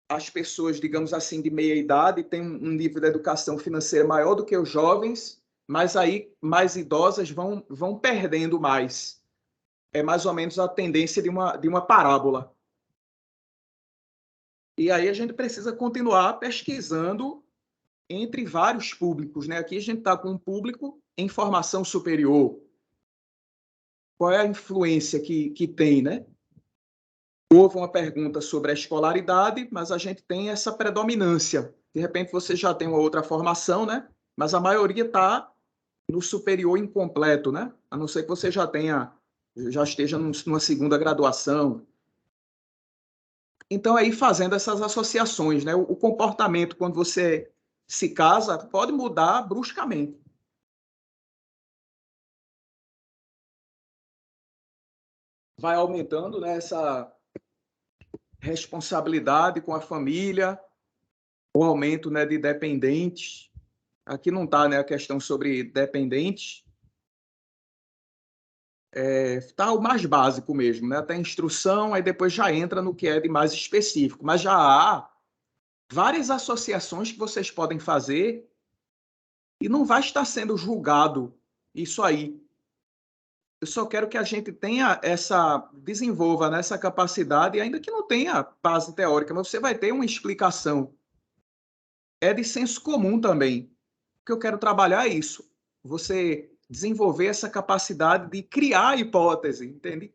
As pessoas, digamos assim, de meia idade têm um nível de educação financeira maior do que os jovens, mas aí mais idosas vão perdendo mais. É mais ou menos a tendência de uma parábola. E aí a gente precisa continuar pesquisando entre vários públicos, né? Aqui a gente está com um público em formação superior. Qual é a influência que tem, né? Houve uma pergunta sobre a escolaridade, mas a gente tem essa predominância. De repente você já tem uma outra formação, né? Mas a maioria está no superior incompleto, né? A não ser que você já esteja numa segunda graduação. Então, aí fazendo essas associações, né? O comportamento, quando você se casa, pode mudar bruscamente. Vai aumentando, né, essa responsabilidade com a família, o aumento, né, de dependentes. Aqui não está, né, a questão sobre dependentes. Está o mais básico mesmo, né? Até instrução, aí depois já entra no que é de mais específico. Mas já há várias associações que vocês podem fazer e não vai estar sendo julgado isso aí. Eu só quero que a gente desenvolva, né, essa capacidade, ainda que não tenha base teórica, mas você vai ter uma explicação. É de senso comum também. O que eu quero trabalhar é isso. Você desenvolver essa capacidade de criar hipótese, entende?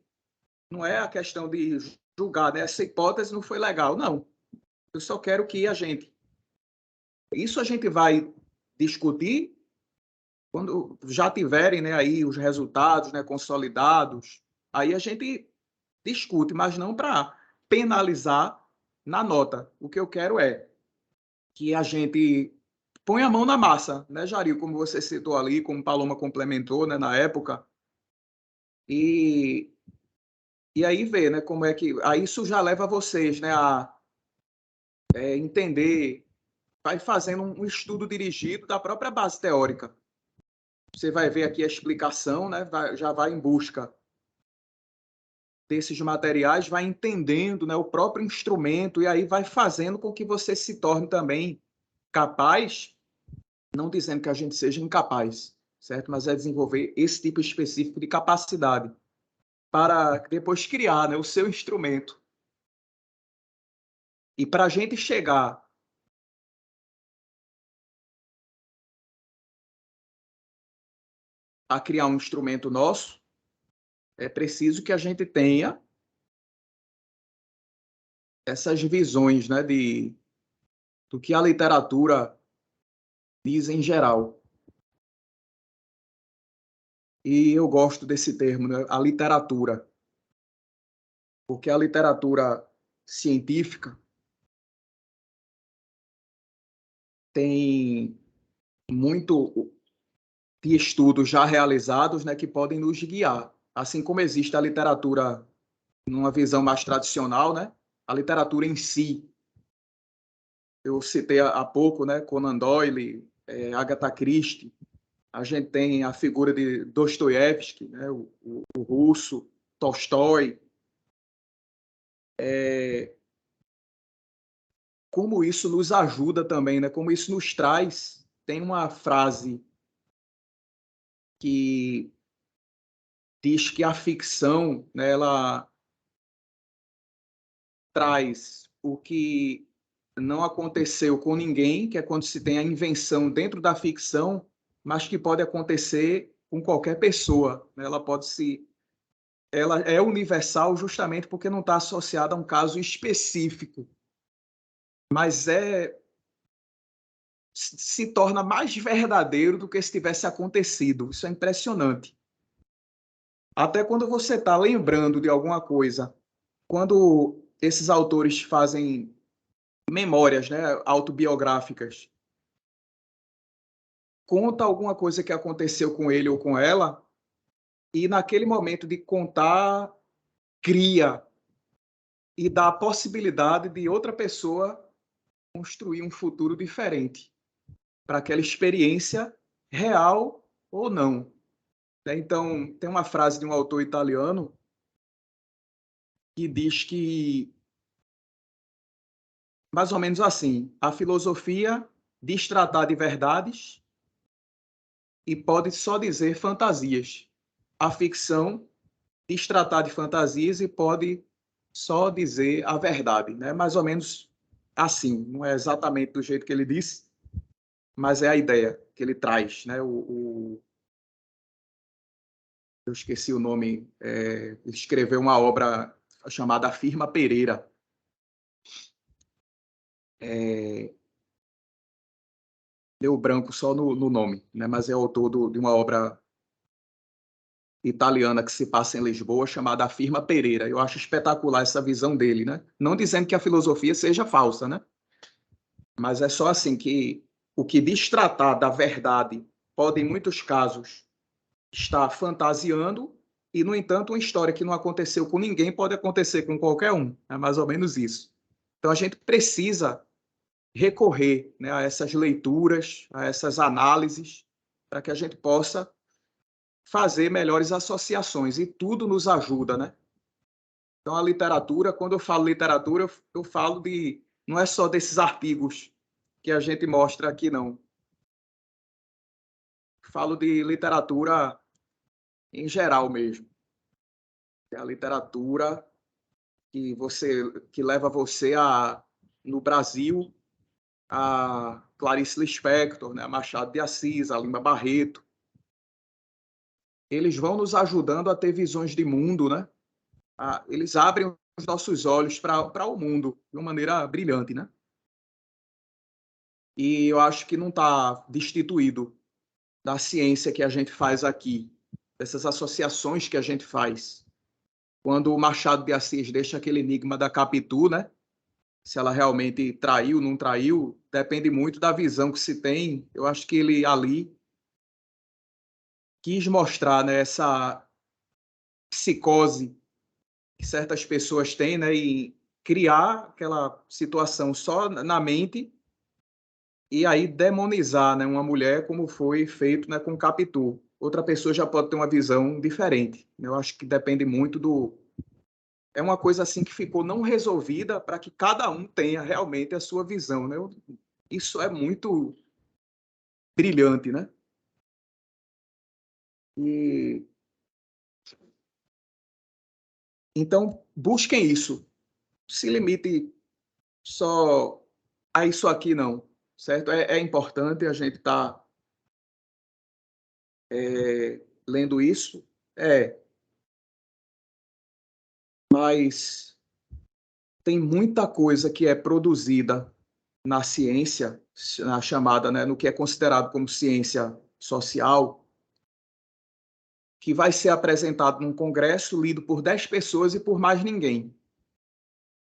Não é a questão de julgar, né? Essa hipótese não foi legal. Não, eu só quero que isso a gente vai discutir quando já tiverem, né, aí os resultados, né, consolidados. Aí a gente discute, mas não para penalizar na nota. O que eu quero é que a gente põe a mão na massa, né, Jaril, como você citou ali, como Paloma complementou, né, na época, e aí ver, né, como é que... Aí isso já leva vocês, né, a entender, vai fazendo um estudo dirigido da própria base teórica. Você vai ver aqui a explicação, né, já vai em busca desses materiais, vai entendendo, né, o próprio instrumento, e aí vai fazendo com que você se torne também capaz, não dizendo que a gente seja incapaz, certo? Mas é desenvolver esse tipo específico de capacidade para depois criar, né, o seu instrumento. E para a gente chegar a criar um instrumento nosso, é preciso que a gente tenha essas visões, né, do que a literatura diz em geral. E eu gosto desse termo, né, a literatura, porque a literatura científica tem muito de estudos já realizados, né, que podem nos guiar. Assim como existe a literatura numa visão mais tradicional, né, a literatura em si. Eu citei há pouco, né, Conan Doyle, Agatha Christie. A gente tem a figura de Dostoiévski, né, o russo, Tolstói. Como isso nos ajuda também, né? Como isso nos traz. Tem uma frase que diz que a ficção, né, ela traz o que não aconteceu com ninguém, que é quando se tem a invenção dentro da ficção, mas que pode acontecer com qualquer pessoa, né? Ela é universal justamente porque não está associada a um caso específico, mas se torna mais verdadeiro do que se tivesse acontecido. Isso é impressionante. Até quando você está lembrando de alguma coisa, quando esses autores fazem memórias, né, autobiográficas, conta alguma coisa que aconteceu com ele ou com ela, e naquele momento de contar, cria e dá a possibilidade de outra pessoa construir um futuro diferente para aquela experiência real ou não. Então, tem uma frase de um autor italiano que diz que, mais ou menos assim, a filosofia diz tratar de verdades e pode só dizer fantasias. A ficção diz tratar de fantasias e pode só dizer a verdade, né? Mais ou menos assim, não é exatamente do jeito que ele disse, mas é a ideia que ele traz, né? Eu esqueci o nome, ele escreveu uma obra chamada Firma Pereira. Deu branco só no nome, né? Mas é autor de uma obra italiana que se passa em Lisboa, chamada A Firma Pereira. Eu acho espetacular essa visão dele, né? Não dizendo que a filosofia seja falsa, né? Mas é só assim que o que diz tratar da verdade pode, em muitos casos, estar fantasiando e, no entanto, uma história que não aconteceu com ninguém pode acontecer com qualquer um. É mais ou menos isso. Então, a gente precisa recorrer, né, a essas leituras, a essas análises, para que a gente possa fazer melhores associações, e tudo nos ajuda, né? Então, a literatura, quando eu falo literatura, eu falo de... Não é só desses artigos que a gente mostra aqui, não. Eu falo de literatura em geral mesmo. É a literatura que leva você no Brasil, a Clarice Lispector, né, a Machado de Assis, a Lima Barreto. Eles vão nos ajudando a ter visões de mundo, né? Eles abrem os nossos olhos para o mundo de uma maneira brilhante, né? E eu acho que não está destituído da ciência que a gente faz aqui, dessas associações que a gente faz. Quando o Machado de Assis deixa aquele enigma da Capitu, né? Se ela realmente traiu, não traiu, depende muito da visão que se tem. Eu acho que ele ali quis mostrar, né, essa psicose que certas pessoas têm, né, e criar aquela situação só na mente e aí demonizar, né, uma mulher como foi feito, né, com Capitu. Outra pessoa já pode ter uma visão diferente. Eu acho que depende muito do... É uma coisa assim que ficou não resolvida para que cada um tenha realmente a sua visão, né? Isso é muito brilhante, né? E então busquem isso. Se limite só a isso aqui não, certo? É importante a gente estar lendo isso, mas tem muita coisa que é produzida na ciência, na chamada, né, no que é considerado como ciência social, que vai ser apresentado num congresso lido por 10 pessoas e por mais ninguém.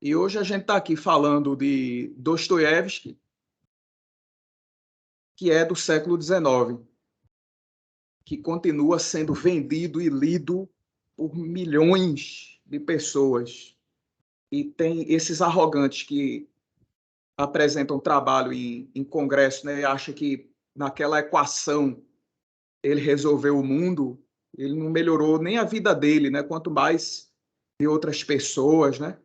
E hoje a gente está aqui falando de Dostoiévski, que é do século XIX, que continua sendo vendido e lido por milhões de pessoas. E tem esses arrogantes que apresentam trabalho em congresso, né, e acham que naquela equação ele resolveu o mundo, ele não melhorou nem a vida dele, né, quanto mais de outras pessoas, né?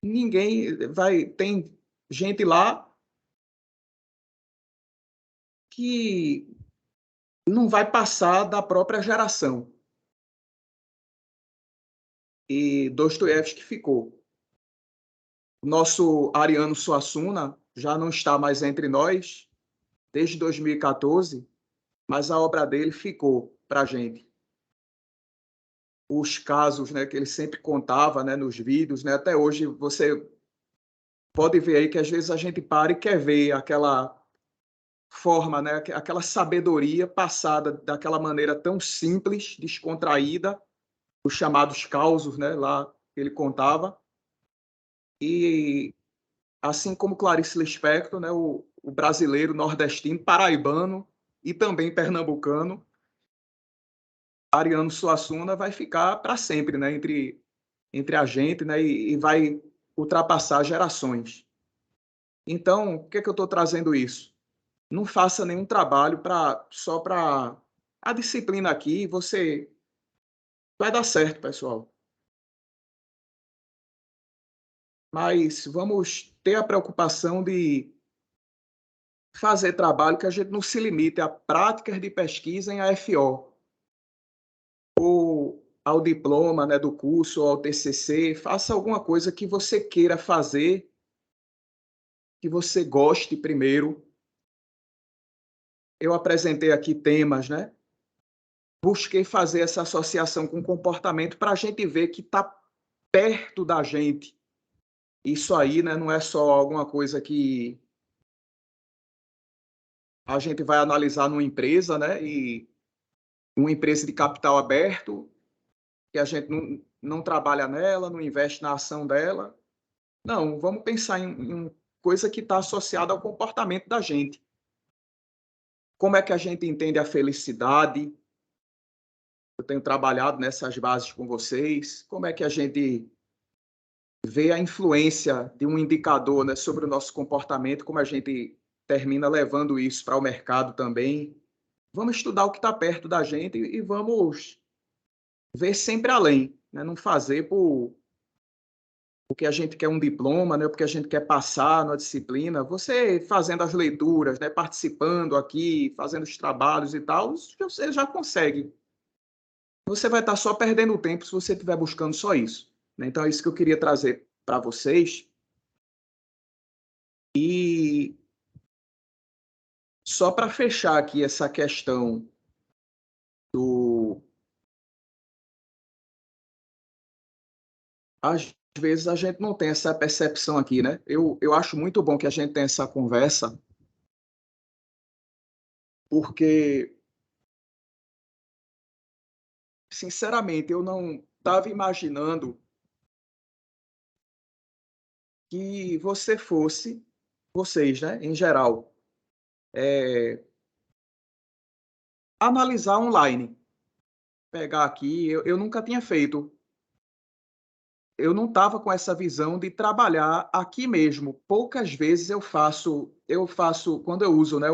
Ninguém vai... Tem gente lá que não vai passar da própria geração. E Dostoiévski ficou. Nosso Ariano Suassuna já não está mais entre nós desde 2014, mas a obra dele ficou para a gente. Os casos, né, que ele sempre contava, né, nos vídeos, né, até hoje você pode ver aí que às vezes a gente para e quer ver aquela forma, né, aquela sabedoria passada daquela maneira tão simples, descontraída, os chamados causos, né, lá que ele contava. E assim como Clarice Lispector, né, o brasileiro nordestino, paraibano e também pernambucano, Ariano Suassuna vai ficar para sempre, né, entre a gente, né, e vai ultrapassar gerações. Então, por que eu estou trazendo isso? Não faça nenhum trabalho só para a disciplina aqui, você vai dar certo, pessoal. Mas vamos ter a preocupação de fazer trabalho que a gente não se limite a práticas de pesquisa em AFO, ou ao diploma, né, do curso, ou ao TCC. Faça alguma coisa que você queira fazer, que você goste primeiro. Eu apresentei aqui temas, né? Busquei fazer essa associação com comportamento para a gente ver que está perto da gente. Isso aí, né, não é só alguma coisa que a gente vai analisar numa empresa, né, e uma empresa de capital aberto, que a gente não trabalha nela, não investe na ação dela. Não, vamos pensar em coisa que está associada ao comportamento da gente. Como é que a gente entende a felicidade? Eu tenho trabalhado nessas bases com vocês. Como é que a gente vê a influência de um indicador, né, sobre o nosso comportamento, como a gente termina levando isso para o mercado também. Vamos estudar o que está perto da gente e vamos ver sempre além, né? Não fazer porque a gente quer um diploma, né? Porque a gente quer passar na disciplina. Você fazendo as leituras, né? Participando aqui, fazendo os trabalhos e tal, você já consegue. Você vai estar só perdendo tempo se você estiver buscando só isso, né? Então é isso que eu queria trazer para vocês. E só para fechar aqui essa questão às vezes a gente não tem essa percepção aqui, né? Eu acho muito bom que a gente tenha essa conversa, porque, sinceramente, eu não estava imaginando que vocês, né, em geral, analisar online. Pegar aqui, eu nunca tinha feito. Eu não estava com essa visão de trabalhar aqui mesmo. Poucas vezes eu faço quando eu uso, né,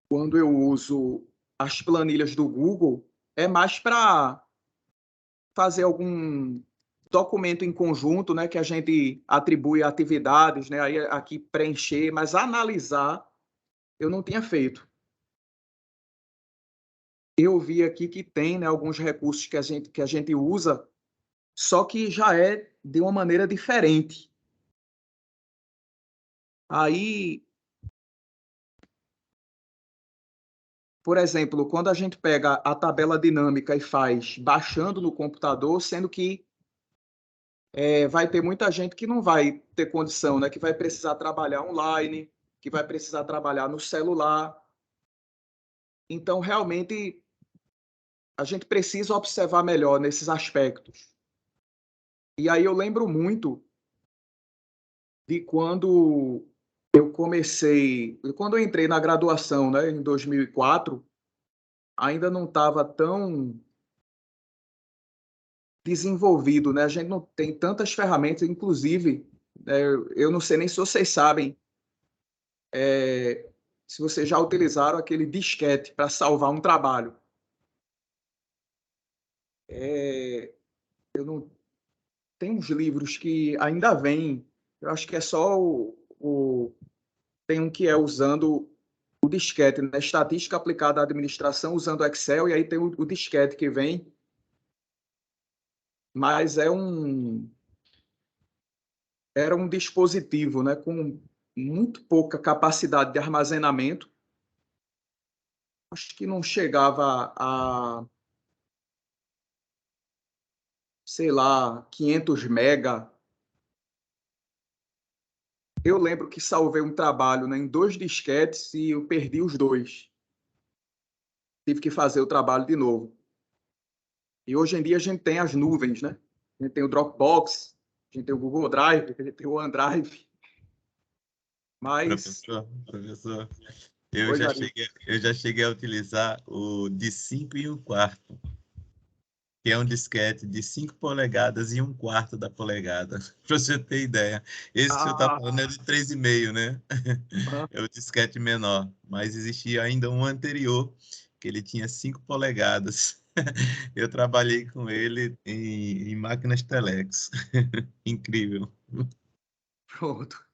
quando eu uso as planilhas do Google, é mais para fazer algum documento em conjunto, né, que a gente atribui atividades, né, aí aqui preencher, mas analisar eu não tinha feito. Eu vi aqui que tem, né, alguns recursos que a gente usa, só que já é de uma maneira diferente. Aí, por exemplo, quando a gente pega a tabela dinâmica e faz baixando no computador, sendo que vai ter muita gente que não vai ter condição, né? Que vai precisar trabalhar online, que vai precisar trabalhar no celular. Então, realmente, a gente precisa observar melhor nesses aspectos. E aí eu lembro muito de quando quando eu entrei na graduação, né, em 2004, ainda não estava tão desenvolvido, né? A gente não tem tantas ferramentas, inclusive, eu não sei nem se vocês sabem, se vocês já utilizaram aquele disquete para salvar um trabalho. Eu não tem uns livros que ainda vêm, eu acho que é só tem um que é usando o disquete, né? Estatística aplicada à administração usando Excel, e aí tem o disquete que vem, mas era um dispositivo, né, com muito pouca capacidade de armazenamento. Acho que não chegava a, sei lá, 500 mega. Eu lembro que salvei um trabalho, né, em 2 disquetes e eu perdi os 2. Tive que fazer o trabalho de novo. E hoje em dia a gente tem as nuvens, né? A gente tem o Dropbox, a gente tem o Google Drive, a gente tem o OneDrive. Mas, Professor, oi, Jari. eu já cheguei a utilizar o de 5 e 1/4, que é um disquete de 5 polegadas e 1/4 da polegada, para você ter ideia. Esse que você está falando é de 3,5, né? É o disquete menor, mas existia ainda um anterior, que ele tinha 5 polegadas. Eu trabalhei com ele em máquinas Telex. Incrível. Pronto.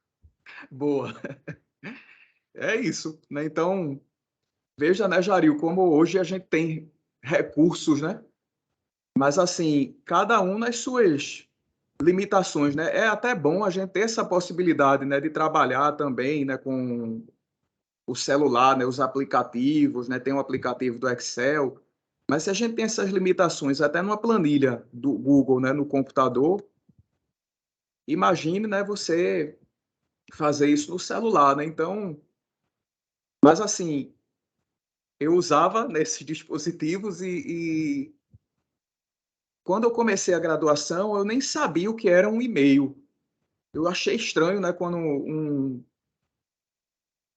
Boa. É isso, né? Então, veja, né, Jaril, como hoje a gente tem recursos, né? Mas, assim, cada um nas suas limitações, né? É até bom a gente ter essa possibilidade, né, de trabalhar também, né, com o celular, né, os aplicativos, né? Tem um aplicativo do Excel, mas se a gente tem essas limitações até numa planilha do Google, né, no computador, imagine, né, você fazer isso no celular, né? Então, mas assim, eu usava nesses dispositivos e quando eu comecei a graduação, eu nem sabia o que era um e-mail. Eu achei estranho, né, quando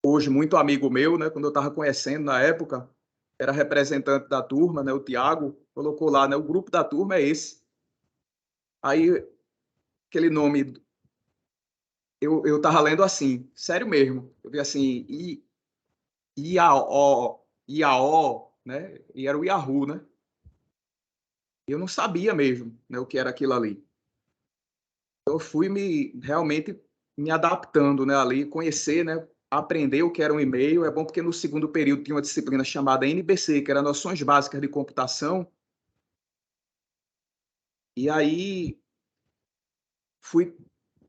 hoje muito amigo meu, né, quando eu estava conhecendo na época, era representante da turma, né, o Tiago, colocou lá, né, o grupo da turma é esse. Aí aquele nome eu estava lendo assim, sério mesmo. Eu vi assim, IAO, né? E era o Yahoo, né? Eu não sabia mesmo, né, o que era aquilo ali. Eu fui realmente me adaptando, né, ali, conhecer, né, aprender o que era um e-mail. É bom porque no segundo período tinha uma disciplina chamada NBC, que era Noções Básicas de Computação. E aí fui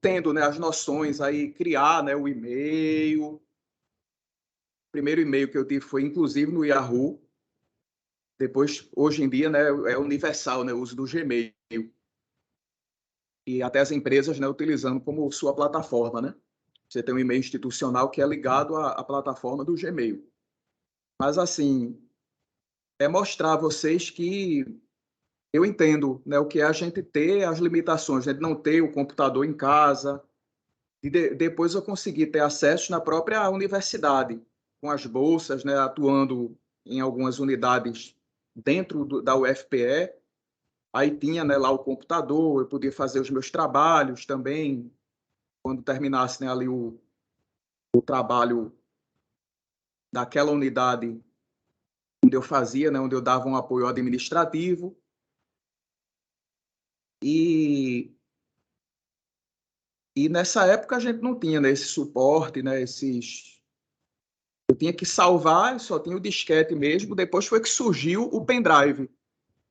tendo, né, as noções, aí criar, né, o e-mail. O primeiro e-mail que eu tive foi inclusive no Yahoo. Depois, hoje em dia, né, é universal, né, o uso do Gmail. E até as empresas, né, utilizando como sua plataforma, né? Você tem um e-mail institucional que é ligado à plataforma do Gmail. Mas, assim, é mostrar a vocês que eu entendo, né, o que é a gente ter as limitações, né, de não ter o computador em casa, e depois eu consegui ter acesso na própria universidade, com as bolsas, né, atuando em algumas unidades dentro da UFPE. Aí tinha, né, lá o computador, eu podia fazer os meus trabalhos também, quando terminasse, né, ali o trabalho daquela unidade onde eu fazia, né, onde eu dava um apoio administrativo. E nessa época a gente não tinha, né, esse suporte, né, eu tinha que salvar, só tinha o disquete mesmo. Depois foi que surgiu o pendrive.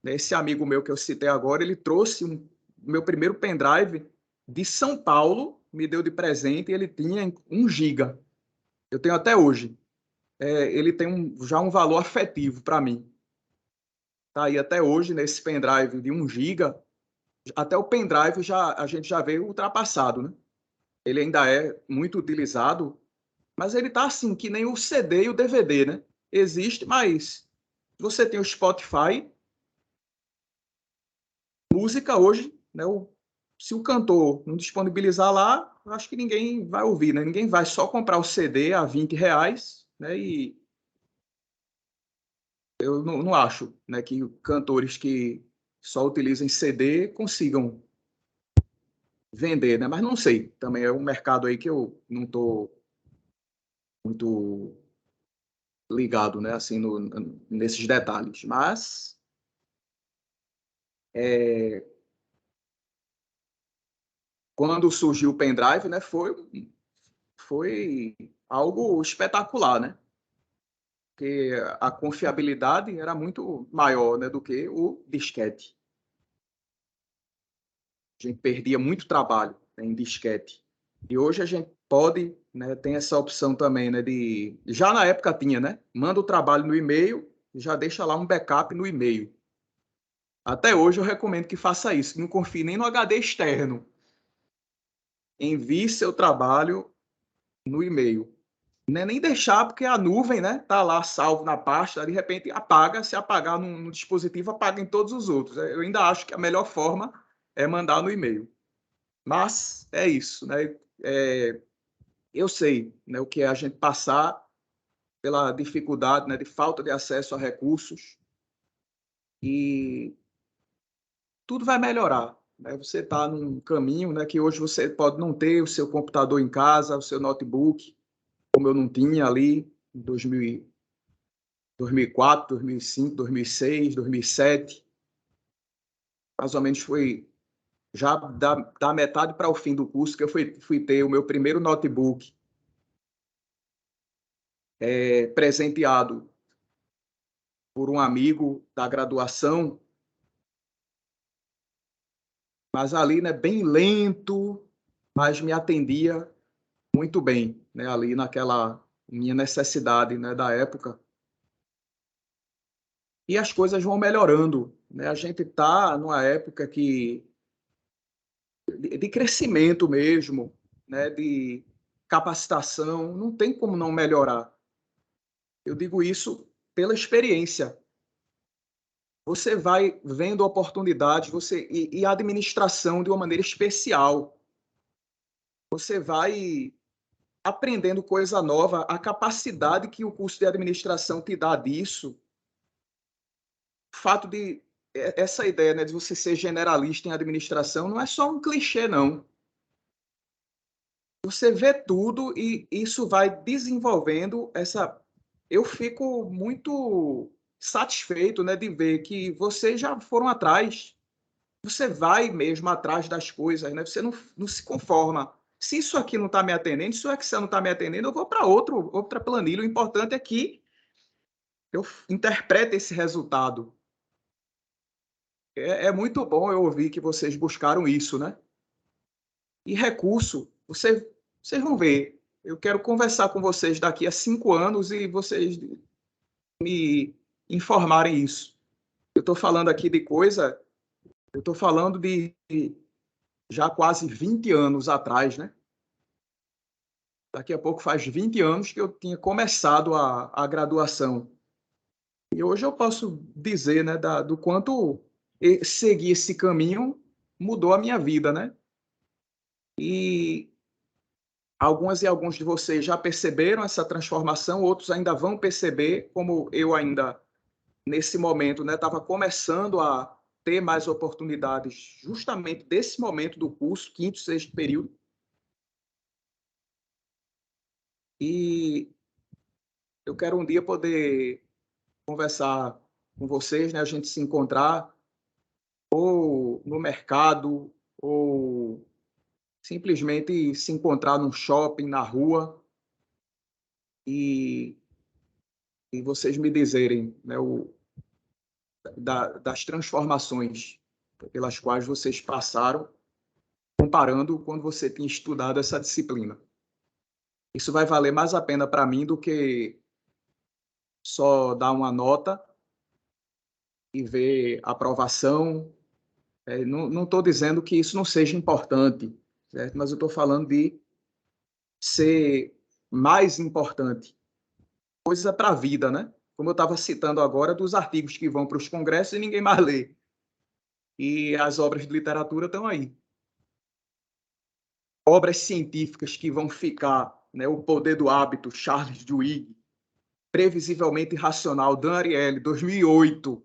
Esse amigo meu que eu citei agora, ele trouxe o meu primeiro pendrive de São Paulo, me deu de presente, e ele tinha 1 giga. Eu tenho até hoje. Ele tem já um valor afetivo para mim. Tá aí até hoje, nesse pendrive de 1 giga, até o pendrive a gente já veio ultrapassado, né? Ele ainda é muito utilizado, mas ele tá assim, que nem o CD e o DVD, né? Existe, mas você tem o Spotify, música hoje, né? Se o cantor não disponibilizar lá, eu acho que ninguém vai ouvir, né? Ninguém vai só comprar o CD a R$ 20, né? E eu não acho, né, que cantores que só utilizem CD consigam vender, né? Mas não sei, também é um mercado aí que eu não estou muito ligado, né, assim, nesses detalhes. Mas quando surgiu o pendrive, né, foi algo espetacular, né? Porque a confiabilidade era muito maior, né, do que o disquete. A gente perdia muito trabalho, né, em disquete. E hoje a gente pode, né, tem essa opção também, né, já na época tinha, né? Manda o trabalho no e-mail, já deixa lá um backup no e-mail. Até hoje eu recomendo que faça isso. Não confie nem no HD externo. Envie seu trabalho no e-mail. Não é nem deixar, porque a nuvem, né, tá lá salvo na pasta, de repente apaga, se apagar no dispositivo, apaga em todos os outros. Eu ainda acho que a melhor forma é mandar no e-mail. Mas é isso, né? Eu sei, né, o que é a gente passar pela dificuldade, né, de falta de acesso a recursos, e tudo vai melhorar. Né? Você está num caminho, né, que hoje você pode não ter o seu computador em casa, o seu notebook, como eu não tinha ali em 2004, 2005, 2006, 2007. Mais ou menos foi já da metade para o fim do curso que eu fui ter o meu primeiro notebook presenteado por um amigo da graduação, mas ali, né, bem lento, mas me atendia muito bem, né, ali naquela minha necessidade, né, da época. E as coisas vão melhorando, né? A gente está numa época de crescimento mesmo, né, de capacitação, não tem como não melhorar. Eu digo isso pela experiência. Você vai vendo oportunidades, e a administração de uma maneira especial. Você vai aprendendo coisa nova, a capacidade que o curso de administração te dá disso, o fato de essa ideia, né, de você ser generalista em administração não é só um clichê, não. Você vê tudo e isso vai desenvolvendo essa. Eu fico muito satisfeito, né, de ver que vocês já foram atrás. Você vai mesmo atrás das coisas, né? Você não se conforma. Se isso aqui não está me atendendo, se o Excel não está me atendendo, eu vou para outra planilha. O importante é que eu interprete esse resultado. É muito bom eu ouvir que vocês buscaram isso, né? E recurso, vocês vão ver. Eu quero conversar com vocês daqui a 5 anos e vocês me informarem isso. Eu estou falando aqui de coisa, eu estou falando de já quase 20 anos atrás, né? Daqui a pouco faz 20 anos que eu tinha começado a graduação. E hoje eu posso dizer, né, do quanto seguir esse caminho mudou a minha vida, né? E algumas e alguns de vocês já perceberam essa transformação, outros ainda vão perceber, como eu ainda, nesse momento, né, estava começando a ter mais oportunidades justamente desse momento do curso, quinto, sexto período. E eu quero um dia poder conversar com vocês, né, a gente se encontrar ou no mercado, ou simplesmente se encontrar num shopping, na rua, e vocês me dizerem, né, das transformações pelas quais vocês passaram, comparando quando você tinha estudado essa disciplina. Isso vai valer mais a pena para mim do que só dar uma nota e ver aprovação. Não estou dizendo que isso não seja importante, certo? Mas eu estou falando de ser mais importante, coisa para a vida, né? Como eu estava citando agora, dos artigos que vão para os congressos e ninguém mais lê. E as obras de literatura estão aí. Obras científicas que vão ficar, né? O Poder do Hábito, Charles Duhigg, Previsivelmente Irracional, Dan Ariely, 2008.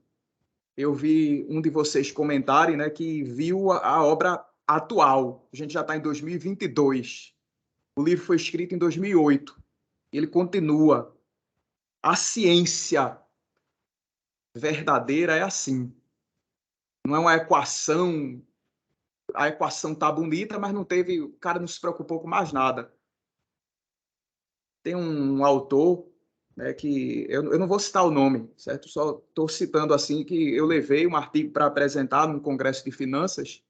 Eu vi um de vocês comentarem, né, que viu a obra atual. A gente já está em 2022. O livro foi escrito em 2008. Ele continua. A ciência verdadeira é assim. Não é uma equação. A equação tá bonita, mas não teve. O cara não se preocupou com mais nada. Tem um autor, né, que eu não vou citar o nome, certo? Só estou citando assim que eu levei um artigo para apresentar num congresso de finanças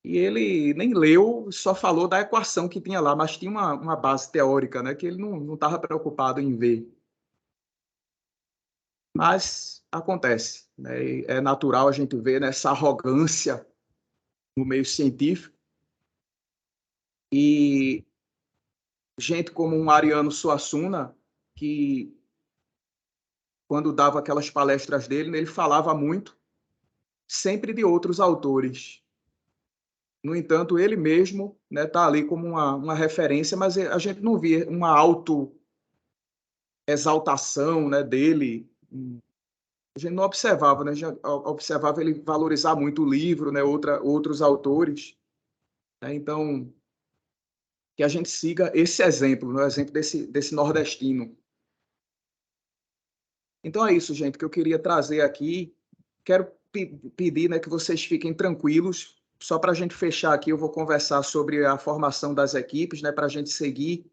e ele nem leu, só falou da equação que tinha lá, mas tinha uma base teórica, né, que ele não estava preocupado em ver. Mas acontece, né? É natural a gente ver, né, essa arrogância no meio científico e gente como um Ariano Suassuna, que quando dava aquelas palestras dele, ele falava muito, sempre de outros autores. No entanto, ele mesmo está, né, ali como uma referência, mas a gente não via uma autoexaltação, né, dele. A gente não observava, né? A gente observava ele valorizar muito o livro, né, outros autores. Né? Então, que a gente siga esse exemplo, né, o exemplo desse nordestino. Então é isso, gente, que eu queria trazer aqui. Quero pedir, né, que vocês fiquem tranquilos. Só para a gente fechar aqui, eu vou conversar sobre a formação das equipes, né, para a gente seguir.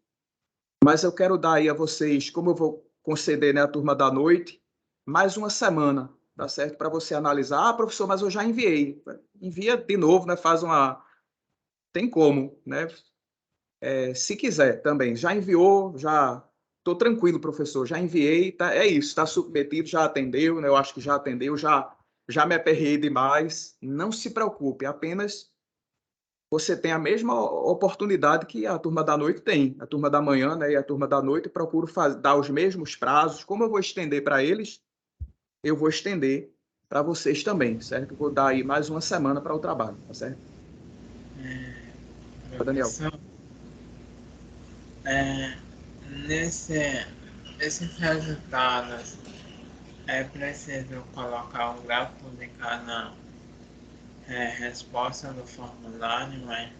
Mas eu quero dar aí a vocês, como eu vou conceder, né, a turma da noite, mais uma semana, tá certo? Para você analisar. Ah, professor, mas eu já enviei. Envia de novo, né? Faz uma... Tem como, né? Se quiser também. Já enviou, já... Estou tranquilo, professor. Já enviei, tá? É isso, está submetido, já atendeu, né? Eu acho que já atendeu, já me aperrei demais. Não se preocupe, apenas você tem a mesma oportunidade que a turma da noite tem. A turma da manhã, né, e a turma da noite, procuro dar os mesmos prazos. Como eu vou estender para eles, eu vou estender para vocês também, certo? Eu vou dar aí mais uma semana para o trabalho, tá certo? Daniel. Esses resultados, é preciso colocar um gráfico de cada resposta do formulário, mas...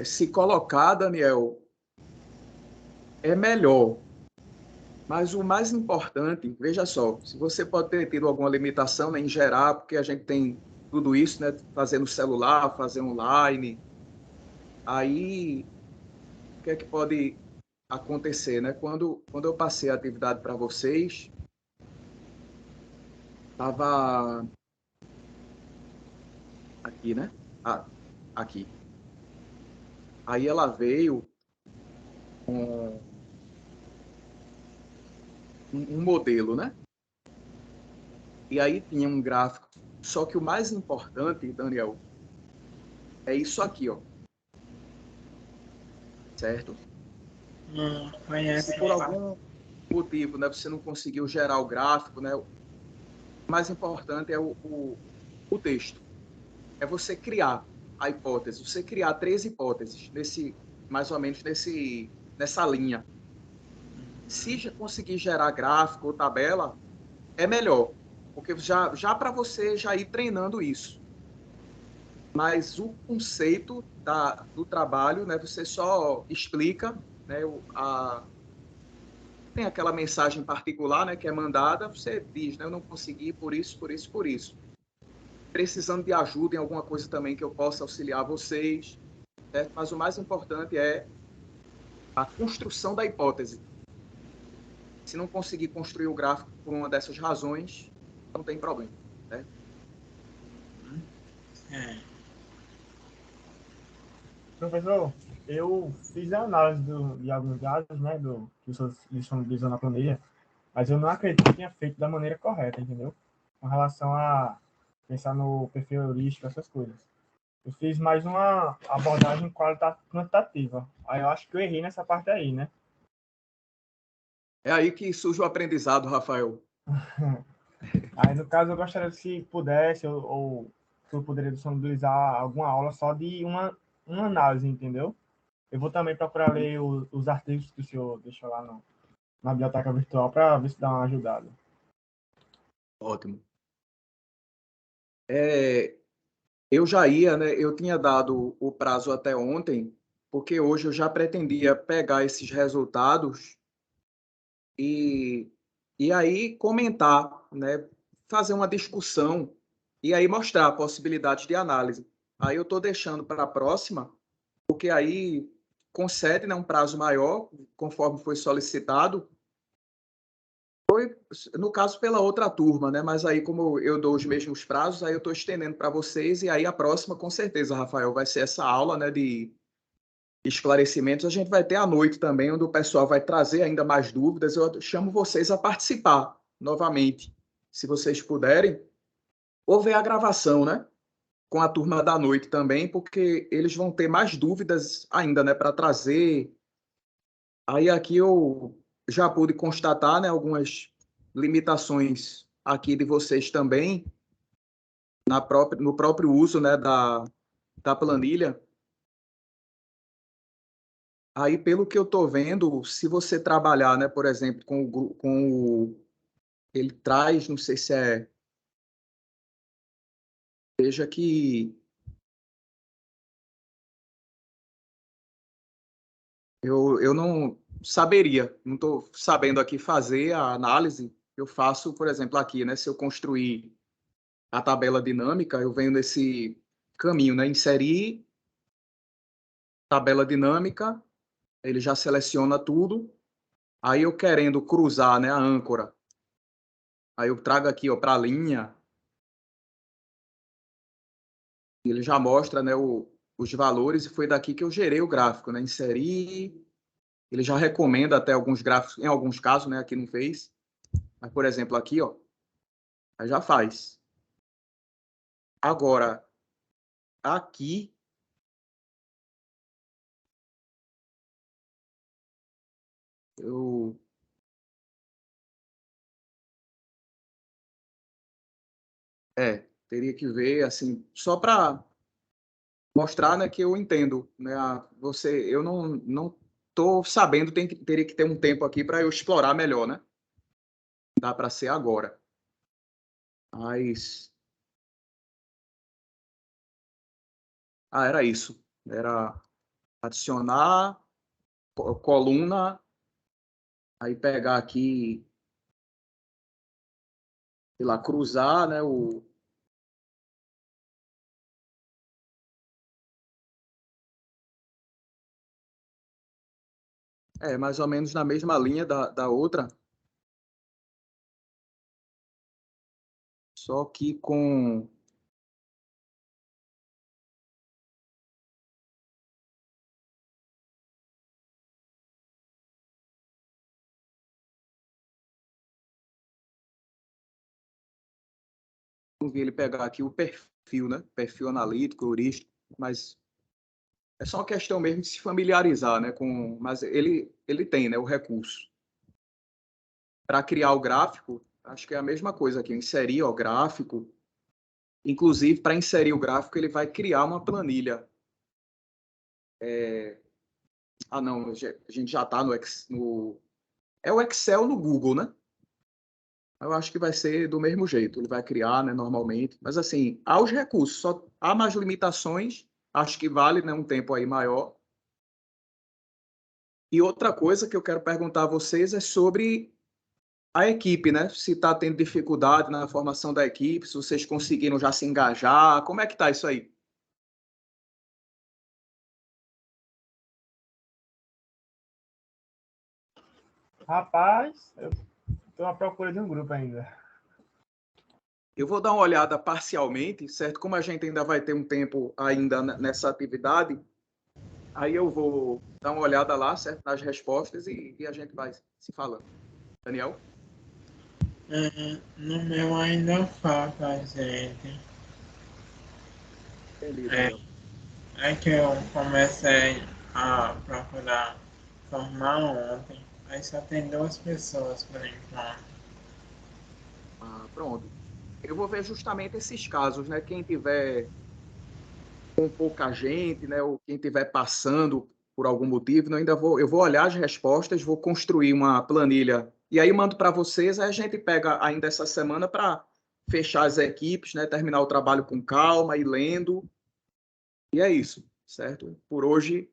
Se colocar, Daniel, é melhor. Mas o mais importante, veja só, se você pode ter tido alguma limitação, né, em gerar, porque a gente tem tudo isso, né, fazer no celular, fazer online, aí o que é que pode acontecer, né? Quando eu passei a atividade para vocês, estava aqui, né? Aqui. Aí ela veio com um modelo, né? E aí tinha um gráfico. Só que o mais importante, Daniel, é isso aqui, ó. Certo? Não Se conhece por algum motivo, né, você não conseguiu gerar o gráfico, né, o mais importante é o texto. É você criar a hipótese, você criar 3 hipóteses mais ou menos nessa linha. Se já conseguir gerar gráfico ou tabela, é melhor, porque já para você já ir treinando isso. Mas o conceito do trabalho, né, você só explica, né, tem aquela mensagem particular, né, que é mandada, você diz, né, eu não consegui por isso, por isso, por isso. Precisando de ajuda em alguma coisa também que eu possa auxiliar vocês, certo? Mas o mais importante é a construção da hipótese. Se não conseguir construir o gráfico por uma dessas razões, não tem problema, né? É. Professor, eu fiz a análise de alguns dados, né, que o senhor disponibilizou na planilha, mas eu não acredito que tenha feito da maneira correta, entendeu? Com relação a pensar no perfil heurístico, essas coisas. Eu fiz mais uma abordagem quantitativa. Aí eu acho que eu errei nessa parte aí, né? É aí que surge o aprendizado, Rafael. Aí, no caso, eu gostaria de, se pudesse, ou se eu poderia disponibilizar alguma aula só de uma análise, entendeu? Eu vou também procurar ler os artigos que o senhor deixou lá na biblioteca virtual para ver se dá uma ajudada. Ótimo. Eu já ia, né? Eu tinha dado o prazo até ontem, porque hoje eu já pretendia pegar esses resultados e, e aí comentar, né? Fazer uma discussão e aí mostrar possibilidades de análise. Aí eu estou deixando para a próxima, porque aí concede, né, um prazo maior, conforme foi solicitado. Foi, no caso, pela outra turma, né? Mas aí, como eu dou os mesmos prazos, aí eu estou estendendo para vocês, e aí a próxima, com certeza, Rafael, vai ser essa aula, né, de esclarecimentos. A gente vai ter à noite também, onde o pessoal vai trazer ainda mais dúvidas. Eu chamo vocês a participar novamente, se vocês puderem, ou ver a gravação, né? Com a turma da noite também, porque eles vão ter mais dúvidas ainda, né, para trazer. Aí aqui eu já pude constatar, né, algumas limitações aqui de vocês também no próprio uso, né, da planilha. Aí, pelo que eu estou vendo, se você trabalhar, né, por exemplo, ele traz, não sei se é, veja que eu não saberia, não estou sabendo aqui fazer a análise. Eu faço, por exemplo, aqui, né, se eu construir a tabela dinâmica, eu venho nesse caminho, né, inserir tabela dinâmica, ele já seleciona tudo. Aí eu querendo cruzar, né, a âncora, aí eu trago aqui, ó, para a linha, ele já mostra, né, os valores, e foi daqui que eu gerei o gráfico, né, inseri, ele já recomenda até alguns gráficos, em alguns casos, né, aqui não fez, mas, por exemplo, aqui, ó, aí já faz. Agora, aqui, eu... teria que ver, assim, só para mostrar, né, que eu entendo, né, eu não tô sabendo, teria que ter um tempo aqui para eu explorar melhor, né? Dá para ser agora. Mas era isso. Era adicionar coluna, aí pegar aqui, sei lá, cruzar, né, mais ou menos na mesma linha da outra, só que com Não vi ele pegar aqui o perfil, né? Perfil analítico, heurístico, mas é só uma questão mesmo de se familiarizar, né? Mas ele tem, né? O recurso. Para criar o gráfico, acho que é a mesma coisa aqui, inserir o gráfico. Inclusive, para inserir o gráfico, ele vai criar uma planilha. Não, a gente já está no... É o Excel no Google, né? Eu acho que vai ser do mesmo jeito. Ele vai criar, né, normalmente. Mas, assim, há os recursos. Só há mais limitações. Acho que vale, né, um tempo aí maior. E outra coisa que eu quero perguntar a vocês é sobre a equipe, né? Se está tendo dificuldade na formação da equipe, se vocês conseguiram já se engajar. Como é que está isso aí? Rapaz, eu estou à procura de um grupo ainda. Eu vou dar uma olhada parcialmente, certo? Como a gente ainda vai ter um tempo ainda nessa atividade, aí eu vou dar uma olhada lá, certo? Nas respostas e a gente vai se falando. Daniel? No meu ainda falta, gente. Entendi, É, Daniel. é que eu comecei a procurar formar ontem, aí só tem 2 pessoas por enquanto. Pronto. Eu vou ver justamente esses casos, né? Quem tiver com pouca gente, né? Ou quem tiver passando por algum motivo, né, eu vou olhar as respostas, vou construir uma planilha e aí mando para vocês. Aí a gente pega ainda essa semana para fechar as equipes, né? Terminar o trabalho com calma e lendo. E é isso, certo? Por hoje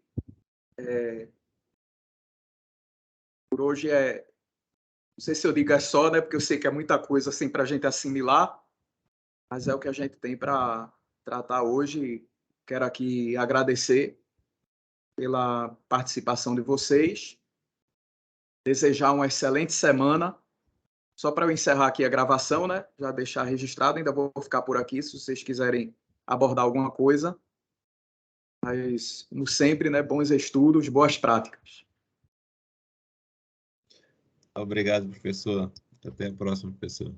não sei se eu digo é só, né? Porque eu sei que é muita coisa assim para a gente assimilar, mas é o que a gente tem para tratar hoje. Quero aqui agradecer pela participação de vocês, desejar uma excelente semana. Só para eu encerrar aqui a gravação, né? Já deixar registrado, ainda vou ficar por aqui se vocês quiserem abordar alguma coisa. Mas, como sempre, né? Bons estudos, boas práticas. Obrigado, professor. Até a próxima, professor.